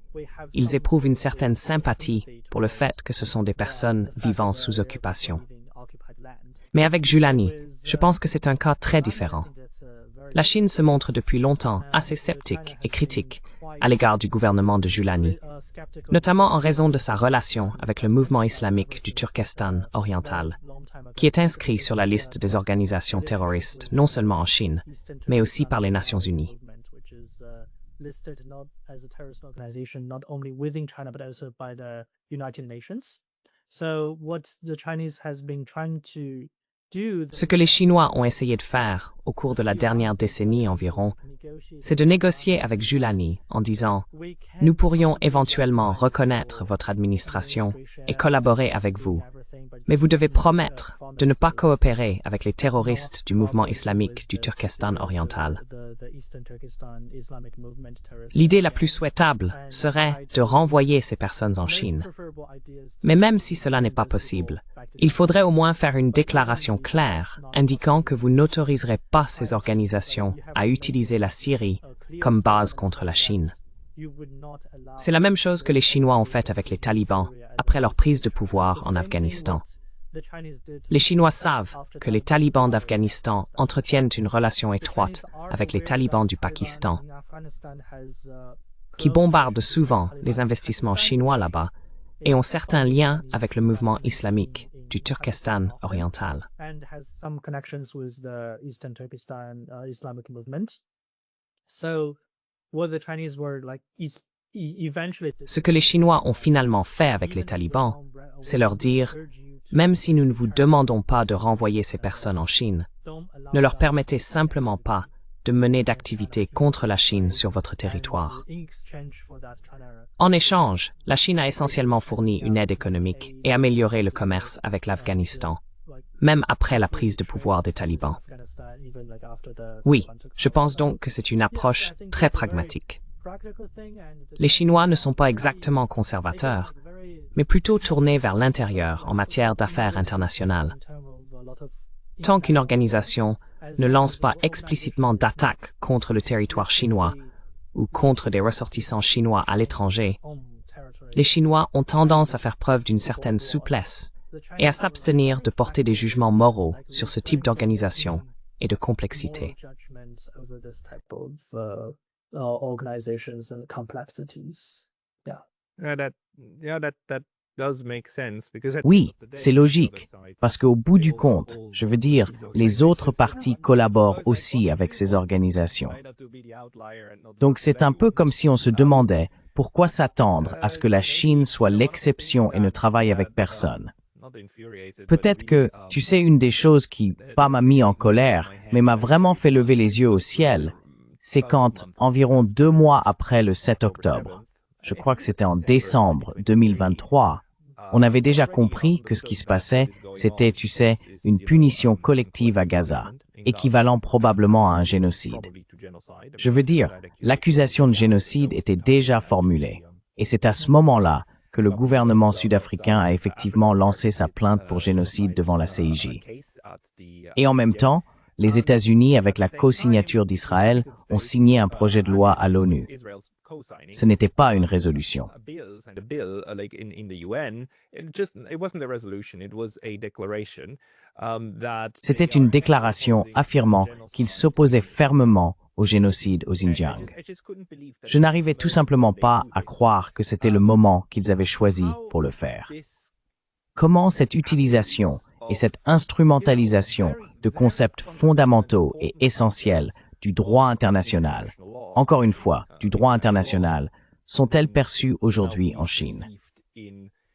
ils éprouvent une certaine sympathie pour le fait que ce sont des personnes vivant sous occupation. Mais avec Julani, je pense que c'est un cas très différent. La Chine se montre depuis longtemps assez sceptique et critique à l'égard du gouvernement de Julani, notamment en raison de sa relation avec le mouvement islamique du Turkestan oriental, qui est inscrit sur la liste des organisations terroristes non seulement en Chine, mais aussi par les Nations Unies. Ce que les Chinois ont essayé de faire au cours de la dernière décennie environ, c'est de négocier avec Julani en disant « Nous pourrions éventuellement reconnaître votre administration et collaborer avec vous, mais vous devez promettre de ne pas coopérer avec les terroristes du mouvement islamique du Turkestan oriental. » L'idée la plus souhaitable serait de renvoyer ces personnes en Chine. Mais même si cela n'est pas possible, il faudrait au moins faire une déclaration claire indiquant que vous n'autoriserez pas ces organisations à utiliser la Syrie comme base contre la Chine. C'est la même chose que les Chinois ont fait avec les talibans après leur prise de pouvoir en Afghanistan. Les Chinois savent que les talibans d'Afghanistan entretiennent une relation étroite avec les talibans du Pakistan, qui bombardent souvent les investissements chinois là-bas et ont certains liens avec le mouvement islamique du Turkestan oriental. Ce que les Chinois ont finalement fait avec les talibans, c'est leur dire « Même si nous ne vous demandons pas de renvoyer ces personnes en Chine, ne leur permettez simplement pas de mener d'activités contre la Chine sur votre territoire. » En échange, la Chine a essentiellement fourni une aide économique et amélioré le commerce avec l'Afghanistan, même après la prise de pouvoir des talibans. Oui, je pense donc que c'est une approche très pragmatique. Les Chinois ne sont pas exactement conservateurs, mais plutôt tournés vers l'intérieur en matière d'affaires internationales. Tant qu'une organisation ne lance pas explicitement d'attaques contre le territoire chinois ou contre des ressortissants chinois à l'étranger, les Chinois ont tendance à faire preuve d'une certaine souplesse et à s'abstenir de porter des jugements moraux sur ce type d'organisation et de complexité. Oui, c'est logique, parce qu'au bout du compte, je veux dire, les autres parties collaborent aussi avec ces organisations. Donc c'est un peu comme si on se demandait Pourquoi s'attendre à ce que la Chine soit l'exception et ne travaille avec personne? Peut-être que, tu sais, une des choses qui, pas m'a mis en colère, mais m'a vraiment fait lever les yeux au ciel, c'est quand, environ 2 mois après le 7 octobre, je crois que c'était en décembre 2023, on avait déjà compris que ce qui se passait, c'était, tu sais, une punition collective à Gaza, équivalent probablement à un génocide. Je veux dire, l'accusation de génocide était déjà formulée, et c'est à ce moment-là que le gouvernement sud-africain a effectivement lancé sa plainte pour génocide devant la CIJ. Et en même temps, les États-Unis, avec la co-signature d'Israël, ont signé un projet de loi à l'ONU. Ce n'était pas une résolution. C'était une déclaration affirmant qu'ils s'opposaient fermement au génocide au Xinjiang. Je n'arrivais tout simplement pas à croire que c'était le moment qu'ils avaient choisi pour le faire. Comment cette utilisation et cette instrumentalisation de concepts fondamentaux et essentiels du droit international, encore une fois, du droit international, sont-elles perçues aujourd'hui en Chine?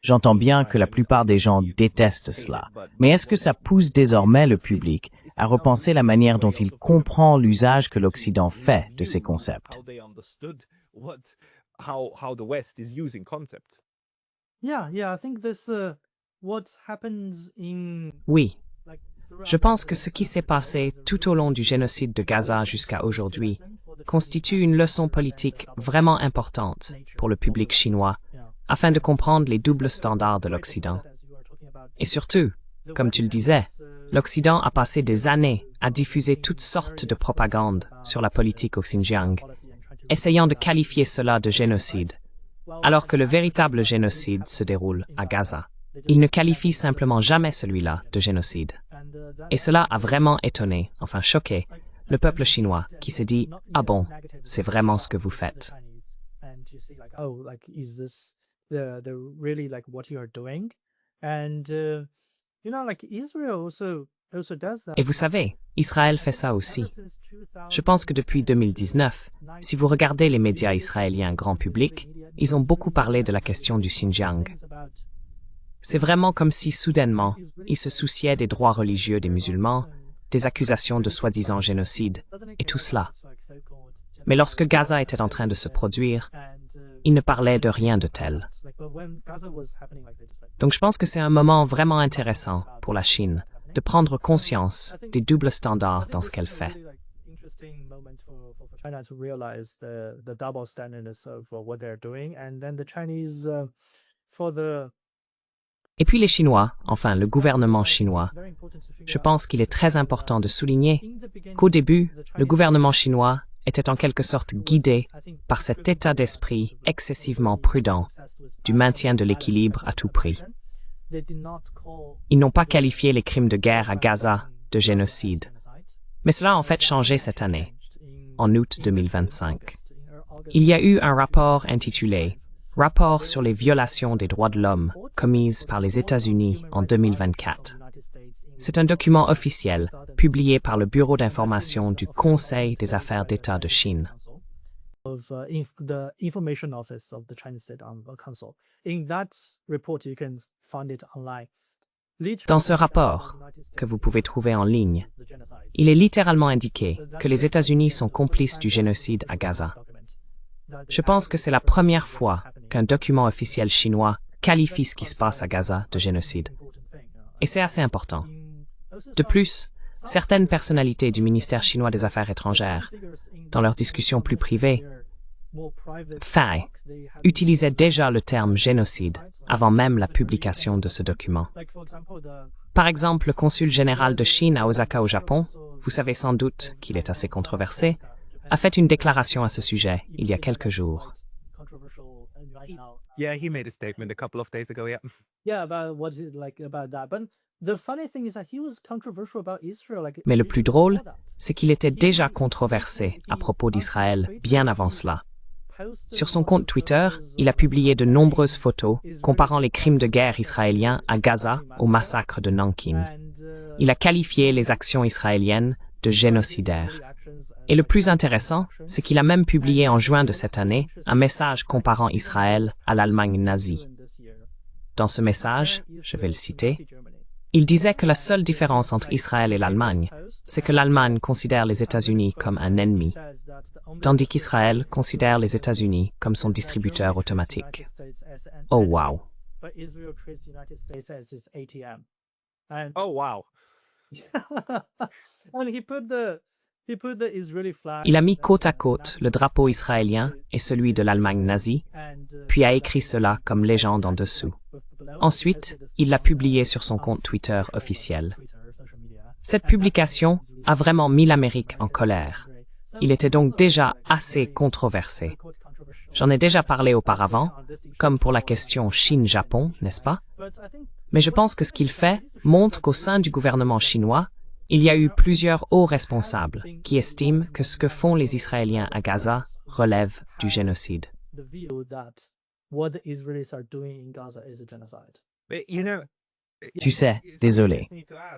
J'entends bien que la plupart des gens détestent cela, mais est-ce que ça pousse désormais le public à repenser la manière dont il comprend l'usage que l'Occident fait de ces concepts? Oui, je pense que ce qui s'est passé tout au long du génocide de Gaza jusqu'à aujourd'hui constitue une leçon politique vraiment importante pour le public chinois afin de comprendre les doubles standards de l'Occident. Et surtout, comme tu le disais, l'Occident a passé des années à diffuser toutes sortes de propagande sur la politique au Xinjiang, essayant de qualifier cela de génocide, alors que le véritable génocide se déroule à Gaza. Il ne qualifie simplement jamais celui-là de génocide. Et cela a vraiment étonné, enfin choqué, le peuple chinois qui s'est dit « Ah bon, c'est vraiment ce que vous faites ». Et vous savez, Israël fait ça aussi. Je pense que depuis 2019, si vous regardez les médias israéliens grand public, ils ont beaucoup parlé de la question du Xinjiang. C'est vraiment comme si, soudainement, ils se souciaient des droits religieux des musulmans, des accusations de soi-disant génocide, et tout cela. Mais lorsque Gaza était en train de se produire, ils ne parlaient de rien de tel. Donc je pense que c'est un moment vraiment intéressant pour la Chine de prendre conscience des doubles standards dans ce qu'elle fait. Et puis les Chinois, enfin le gouvernement chinois, je pense qu'il est très important de souligner qu'au début, le gouvernement chinois était en quelque sorte guidé par cet état d'esprit excessivement prudent du maintien de l'équilibre à tout prix. Ils n'ont pas qualifié les crimes de guerre à Gaza de génocide, mais cela a en fait changé cette année, en août 2025. Il y a eu un rapport intitulé « Rapport sur les violations des droits de l'homme commises par les États-Unis en 2024 ». C'est un document officiel publié par le Bureau d'information du Conseil des affaires d'État de Chine. Dans ce rapport, que vous pouvez trouver en ligne, il est littéralement indiqué que les États-Unis sont complices du génocide à Gaza. Je pense que c'est la première fois qu'un document officiel chinois qualifie ce qui se passe à Gaza de génocide. Et c'est assez important. De plus, certaines personnalités du ministère chinois des Affaires étrangères, dans leurs discussions plus privées, utilisaient déjà le terme génocide avant même la publication de ce document. Par exemple, le consul général de Chine à Osaka au Japon, vous savez sans doute qu'il est assez controversé, a fait une déclaration à ce sujet il y a quelques jours. Yeah, he made a statement a couple of days ago, yeah. Mais le plus drôle, c'est qu'il était déjà controversé à propos d'Israël bien avant cela. Sur son compte Twitter, il a publié de nombreuses photos comparant les crimes de guerre israéliens à Gaza au massacre de Nankin. Il a qualifié les actions israéliennes de génocidaires. Et le plus intéressant, c'est qu'il a même publié en juin de cette année un message comparant Israël à l'Allemagne nazie. Dans ce message, je vais le citer, il disait que la seule différence entre Israël et l'Allemagne, c'est que l'Allemagne considère les États-Unis comme un ennemi, tandis qu'Israël considère les États-Unis comme son distributeur automatique. Oh wow! Oh wow. Il a mis côte à côte le drapeau israélien et celui de l'Allemagne nazie, puis a écrit cela comme légende en dessous. Ensuite, il l'a publié sur son compte Twitter officiel. Cette publication a vraiment mis l'Amérique en colère. Il était donc déjà assez controversé. J'en ai déjà parlé auparavant, comme pour la question Chine-Japon, n'est-ce pas? Mais je pense que ce qu'il fait montre qu'au sein du gouvernement chinois, il y a eu plusieurs hauts responsables qui estiment que ce que font les Israéliens à Gaza relève du génocide. But, you know, Tu sais, désolé.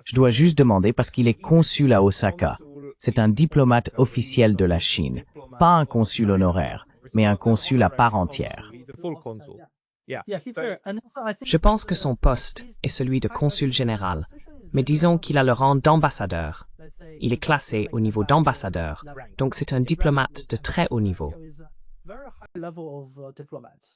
Je dois juste demander parce qu'il est consul à Osaka. C'est un diplomate officiel de la Chine, pas un consul honoraire, mais un consul à part entière. the full consul. Yeah. Je pense que son poste est celui de consul général, mais disons qu'il a le rang d'ambassadeur. Il est classé au niveau d'ambassadeur, donc c'est un diplomate de très haut niveau.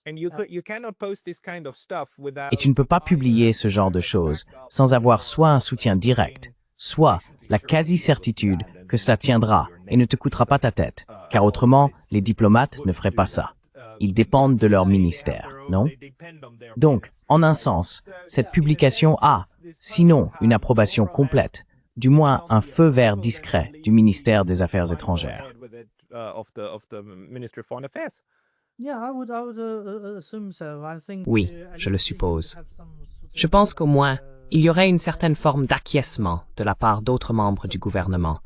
And you cannot post this kind of stuff without Et tu ne peux pas publier ce genre de choses sans avoir soit un soutien direct, soit la quasi-certitude que cela tiendra et ne te coûtera pas ta tête, car autrement, les diplomates ne feraient pas ça. Ils dépendent de leur ministère, non? Donc, en un sens, cette publication a, sinon une approbation complète, du moins un feu vert discret du ministère des Affaires étrangères. of the Ministry of Foreign Affairs. Oui, je le suppose. Je pense qu'au moins, il y aurait une certaine forme d'acquiescement de la part d'autres membres du gouvernement,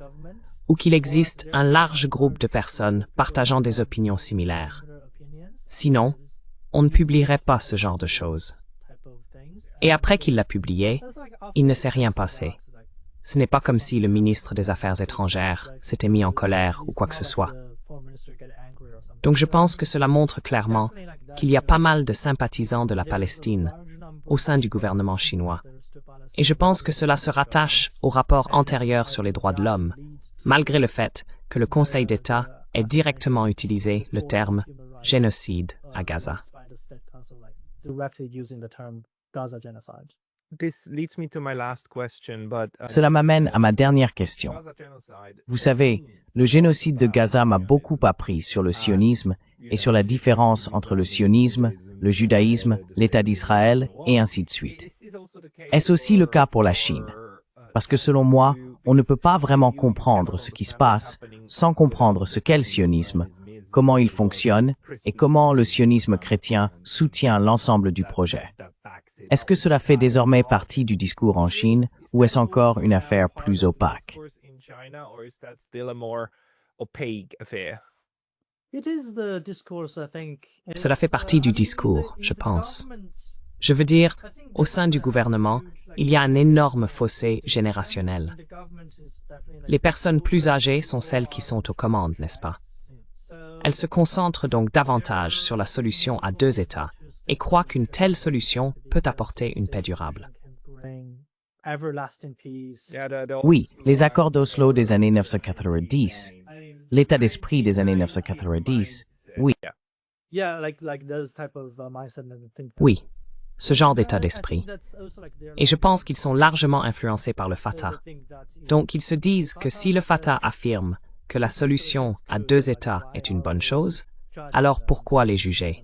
ou qu'il existe un large groupe de personnes partageant des opinions similaires. Sinon, on ne publierait pas ce genre de choses. Et après qu'il l'a publié, il ne s'est rien passé. Ce n'est pas comme si le ministre des Affaires étrangères s'était mis en colère ou quoi que ce soit. Donc je pense que cela montre clairement qu'il y a pas mal de sympathisants de la Palestine au sein du gouvernement chinois. Et je pense que cela se rattache au rapport antérieur sur les droits de l'homme, malgré le fait que le Conseil d'État ait directement utilisé le terme génocide à Gaza. This leads me to my last question, but Cela m'amène à ma dernière question. Gaza genocide. Vous savez, le génocide de Gaza m'a beaucoup appris sur le sionisme et sur la différence entre le sionisme, le judaïsme, l'État d'Israël et ainsi de suite. Est-ce aussi le cas pour la Chine? Parce que selon moi, on ne peut pas vraiment comprendre ce qui se passe sans comprendre ce qu'est le sionisme, comment il fonctionne et comment le sionisme chrétien soutient l'ensemble du projet. Est-ce que cela fait désormais partie du discours en Chine ou est-ce encore une affaire plus opaque? Cela fait partie du discours, je pense. Je veux dire, au sein du gouvernement, il y a un énorme fossé générationnel. Les personnes plus âgées sont celles qui sont aux commandes, n'est-ce pas? Elles se concentrent donc davantage sur la solution à deux États et croient qu'une telle solution peut apporter une paix durable. Oui, les accords d'Oslo des années 1990, l'état d'esprit des années 1990, oui. Oui, ce genre d'état d'esprit. Et je pense qu'ils sont largement influencés par le Fatah. Donc ils se disent que si le Fatah affirme que la solution à deux États est une bonne chose, alors pourquoi les juger?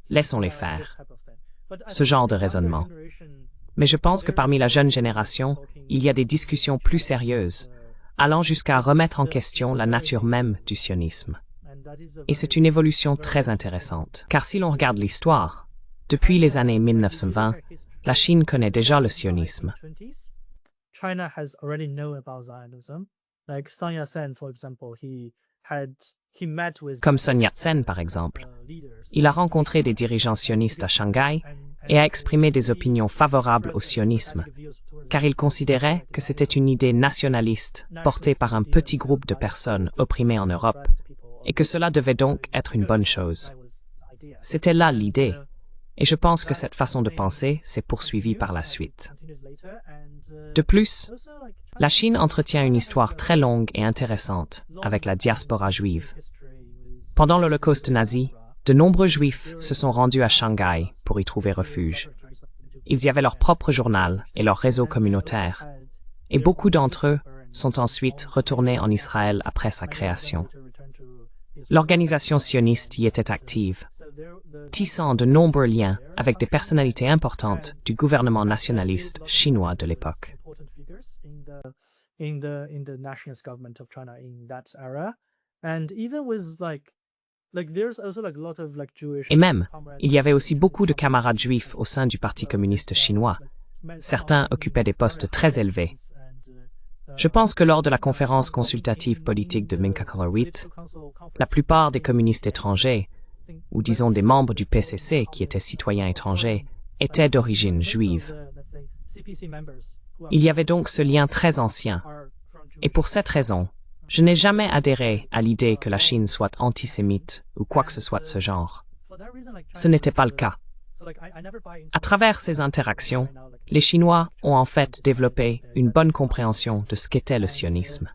Laissons-les faire. Ce genre de raisonnement. Mais je pense que parmi la jeune génération, il y a des discussions plus sérieuses, allant jusqu'à remettre en question la nature même du sionisme. Et c'est une évolution très intéressante, car si l'on regarde l'histoire, depuis les années 1920, la Chine connaît déjà le sionisme. China has already known about Zionism. Like Sun Yat-sen, for example, he met with Comme Sun Yat-sen, par exemple. Il a rencontré des dirigeants sionistes à Shanghai et a exprimé des opinions favorables au sionisme. car ils considéraient que c'était une idée nationaliste portée par un petit groupe de personnes opprimées en Europe, et que cela devait donc être une bonne chose. C'était là l'idée, et je pense que cette façon de penser s'est poursuivie par la suite. De plus, la Chine entretient une histoire très longue et intéressante avec la diaspora juive. Pendant l'Holocauste nazi, de nombreux Juifs se sont rendus à Shanghai pour y trouver refuge. Ils y avaient leur propre journal et leur réseau communautaire, et beaucoup d'entre eux sont ensuite retournés en Israël après sa création. L'organisation sioniste y était active, tissant de nombreux liens avec des personnalités importantes du gouvernement nationaliste chinois de l'époque. Et même, il y avait aussi beaucoup de camarades juifs au sein du Parti communiste chinois. Certains occupaient des postes très élevés. Je pense que lors de la conférence consultative politique de Minkakalawit, la plupart des communistes étrangers, ou disons des membres du PCC qui étaient citoyens étrangers, étaient d'origine juive. Il y avait donc ce lien très ancien. Et pour cette raison, je n'ai jamais adhéré à l'idée que la Chine soit antisémite ou quoi que ce soit de ce genre. Ce n'était pas le cas. À travers ces interactions, les Chinois ont en fait développé une bonne compréhension de ce qu'était le sionisme.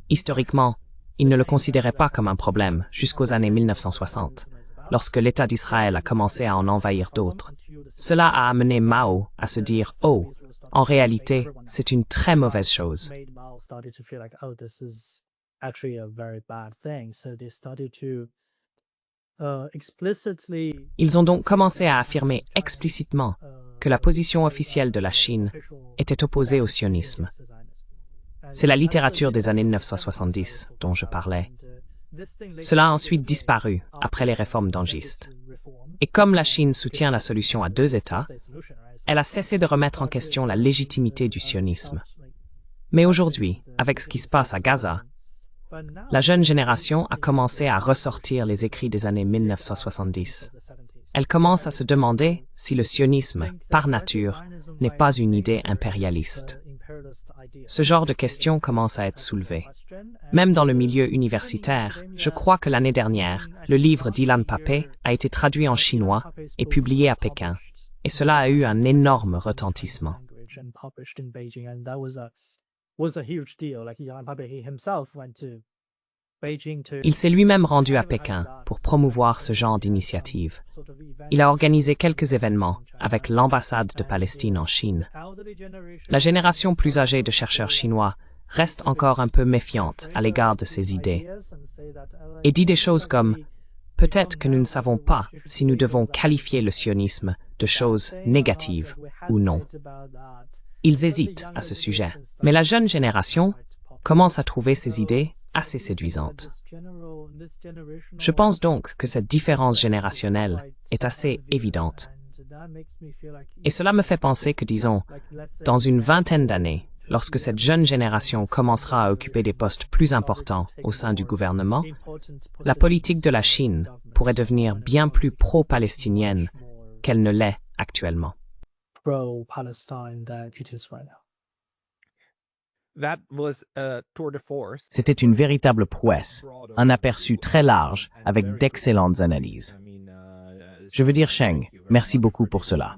Historiquement, ils ne le considéraient pas comme un problème jusqu'aux années 1960, lorsque l'État d'Israël a commencé à en envahir d'autres. Cela a amené Mao à se dire « Oh, en réalité, c'est une très mauvaise chose ». Ils ont donc commencé à affirmer explicitement que la position officielle de la Chine était opposée au sionisme. C'est la littérature des années 1970 dont je parlais. Cela a ensuite disparu après les réformes dangistes. Et comme la Chine soutient la solution à deux États, elle a cessé de remettre en question la légitimité du sionisme. Mais aujourd'hui, avec ce qui se passe à Gaza, la jeune génération a commencé à ressortir les écrits des années 1970. Elle commence à se demander si le sionisme, par nature, n'est pas une idée impérialiste. Ce genre de questions commence à être soulevées. Même dans le milieu universitaire, je crois que l'année dernière, le livre d'Ilan Pappé a été traduit en chinois et publié à Pékin, et cela a eu un énorme retentissement. Il s'est lui-même rendu à Pékin pour promouvoir ce genre d'initiative. Il a organisé quelques événements avec l'ambassade de Palestine en Chine. La génération plus âgée de chercheurs chinois reste encore un peu méfiante à l'égard de ces idées et dit des choses comme « Peut-être que nous ne savons pas si nous devons qualifier le sionisme de choses négatives ou non ». Ils hésitent à ce sujet, mais la jeune génération commence à trouver ces idées assez séduisantes. Je pense donc que cette différence générationnelle est assez évidente. Et cela me fait penser que, disons, dans une vingtaine d'années, lorsque cette jeune génération commencera à occuper des postes plus importants au sein du gouvernement, la politique de la Chine pourrait devenir bien plus pro-palestinienne qu'elle ne l'est actuellement. C'était une véritable prouesse, un aperçu très large avec d'excellentes analyses. Je veux dire, Sheng, merci beaucoup pour cela.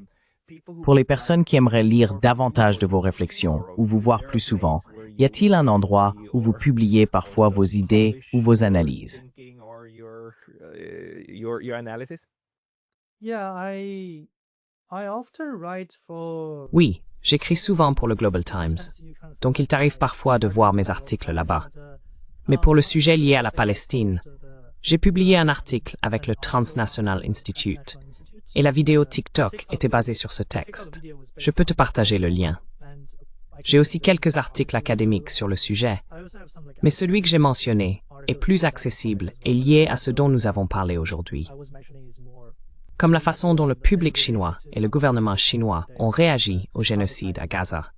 Pour les personnes qui aimeraient lire davantage de vos réflexions ou vous voir plus souvent, y a-t-il un endroit où vous publiez parfois vos idées ou vos analyses? Oui, j'écris souvent pour le Global Times, donc il t'arrive parfois de voir mes articles là-bas. Mais pour le sujet lié à la Palestine, j'ai publié un article avec le Transnational Institute, et la vidéo TikTok était basée sur ce texte. Je peux te partager le lien. J'ai aussi quelques articles académiques sur le sujet, mais celui que j'ai mentionné est plus accessible et lié à ce dont nous avons parlé aujourd'hui. Comme la façon dont le public chinois et le gouvernement chinois ont réagi au génocide à Gaza.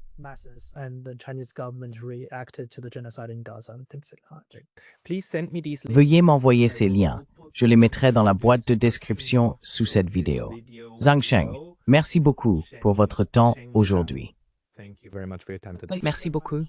Veuillez m'envoyer ces liens. Je les mettrai dans la boîte de description sous cette vidéo. Zhang Sheng, merci beaucoup pour votre temps aujourd'hui. very much for your time today. Merci beaucoup.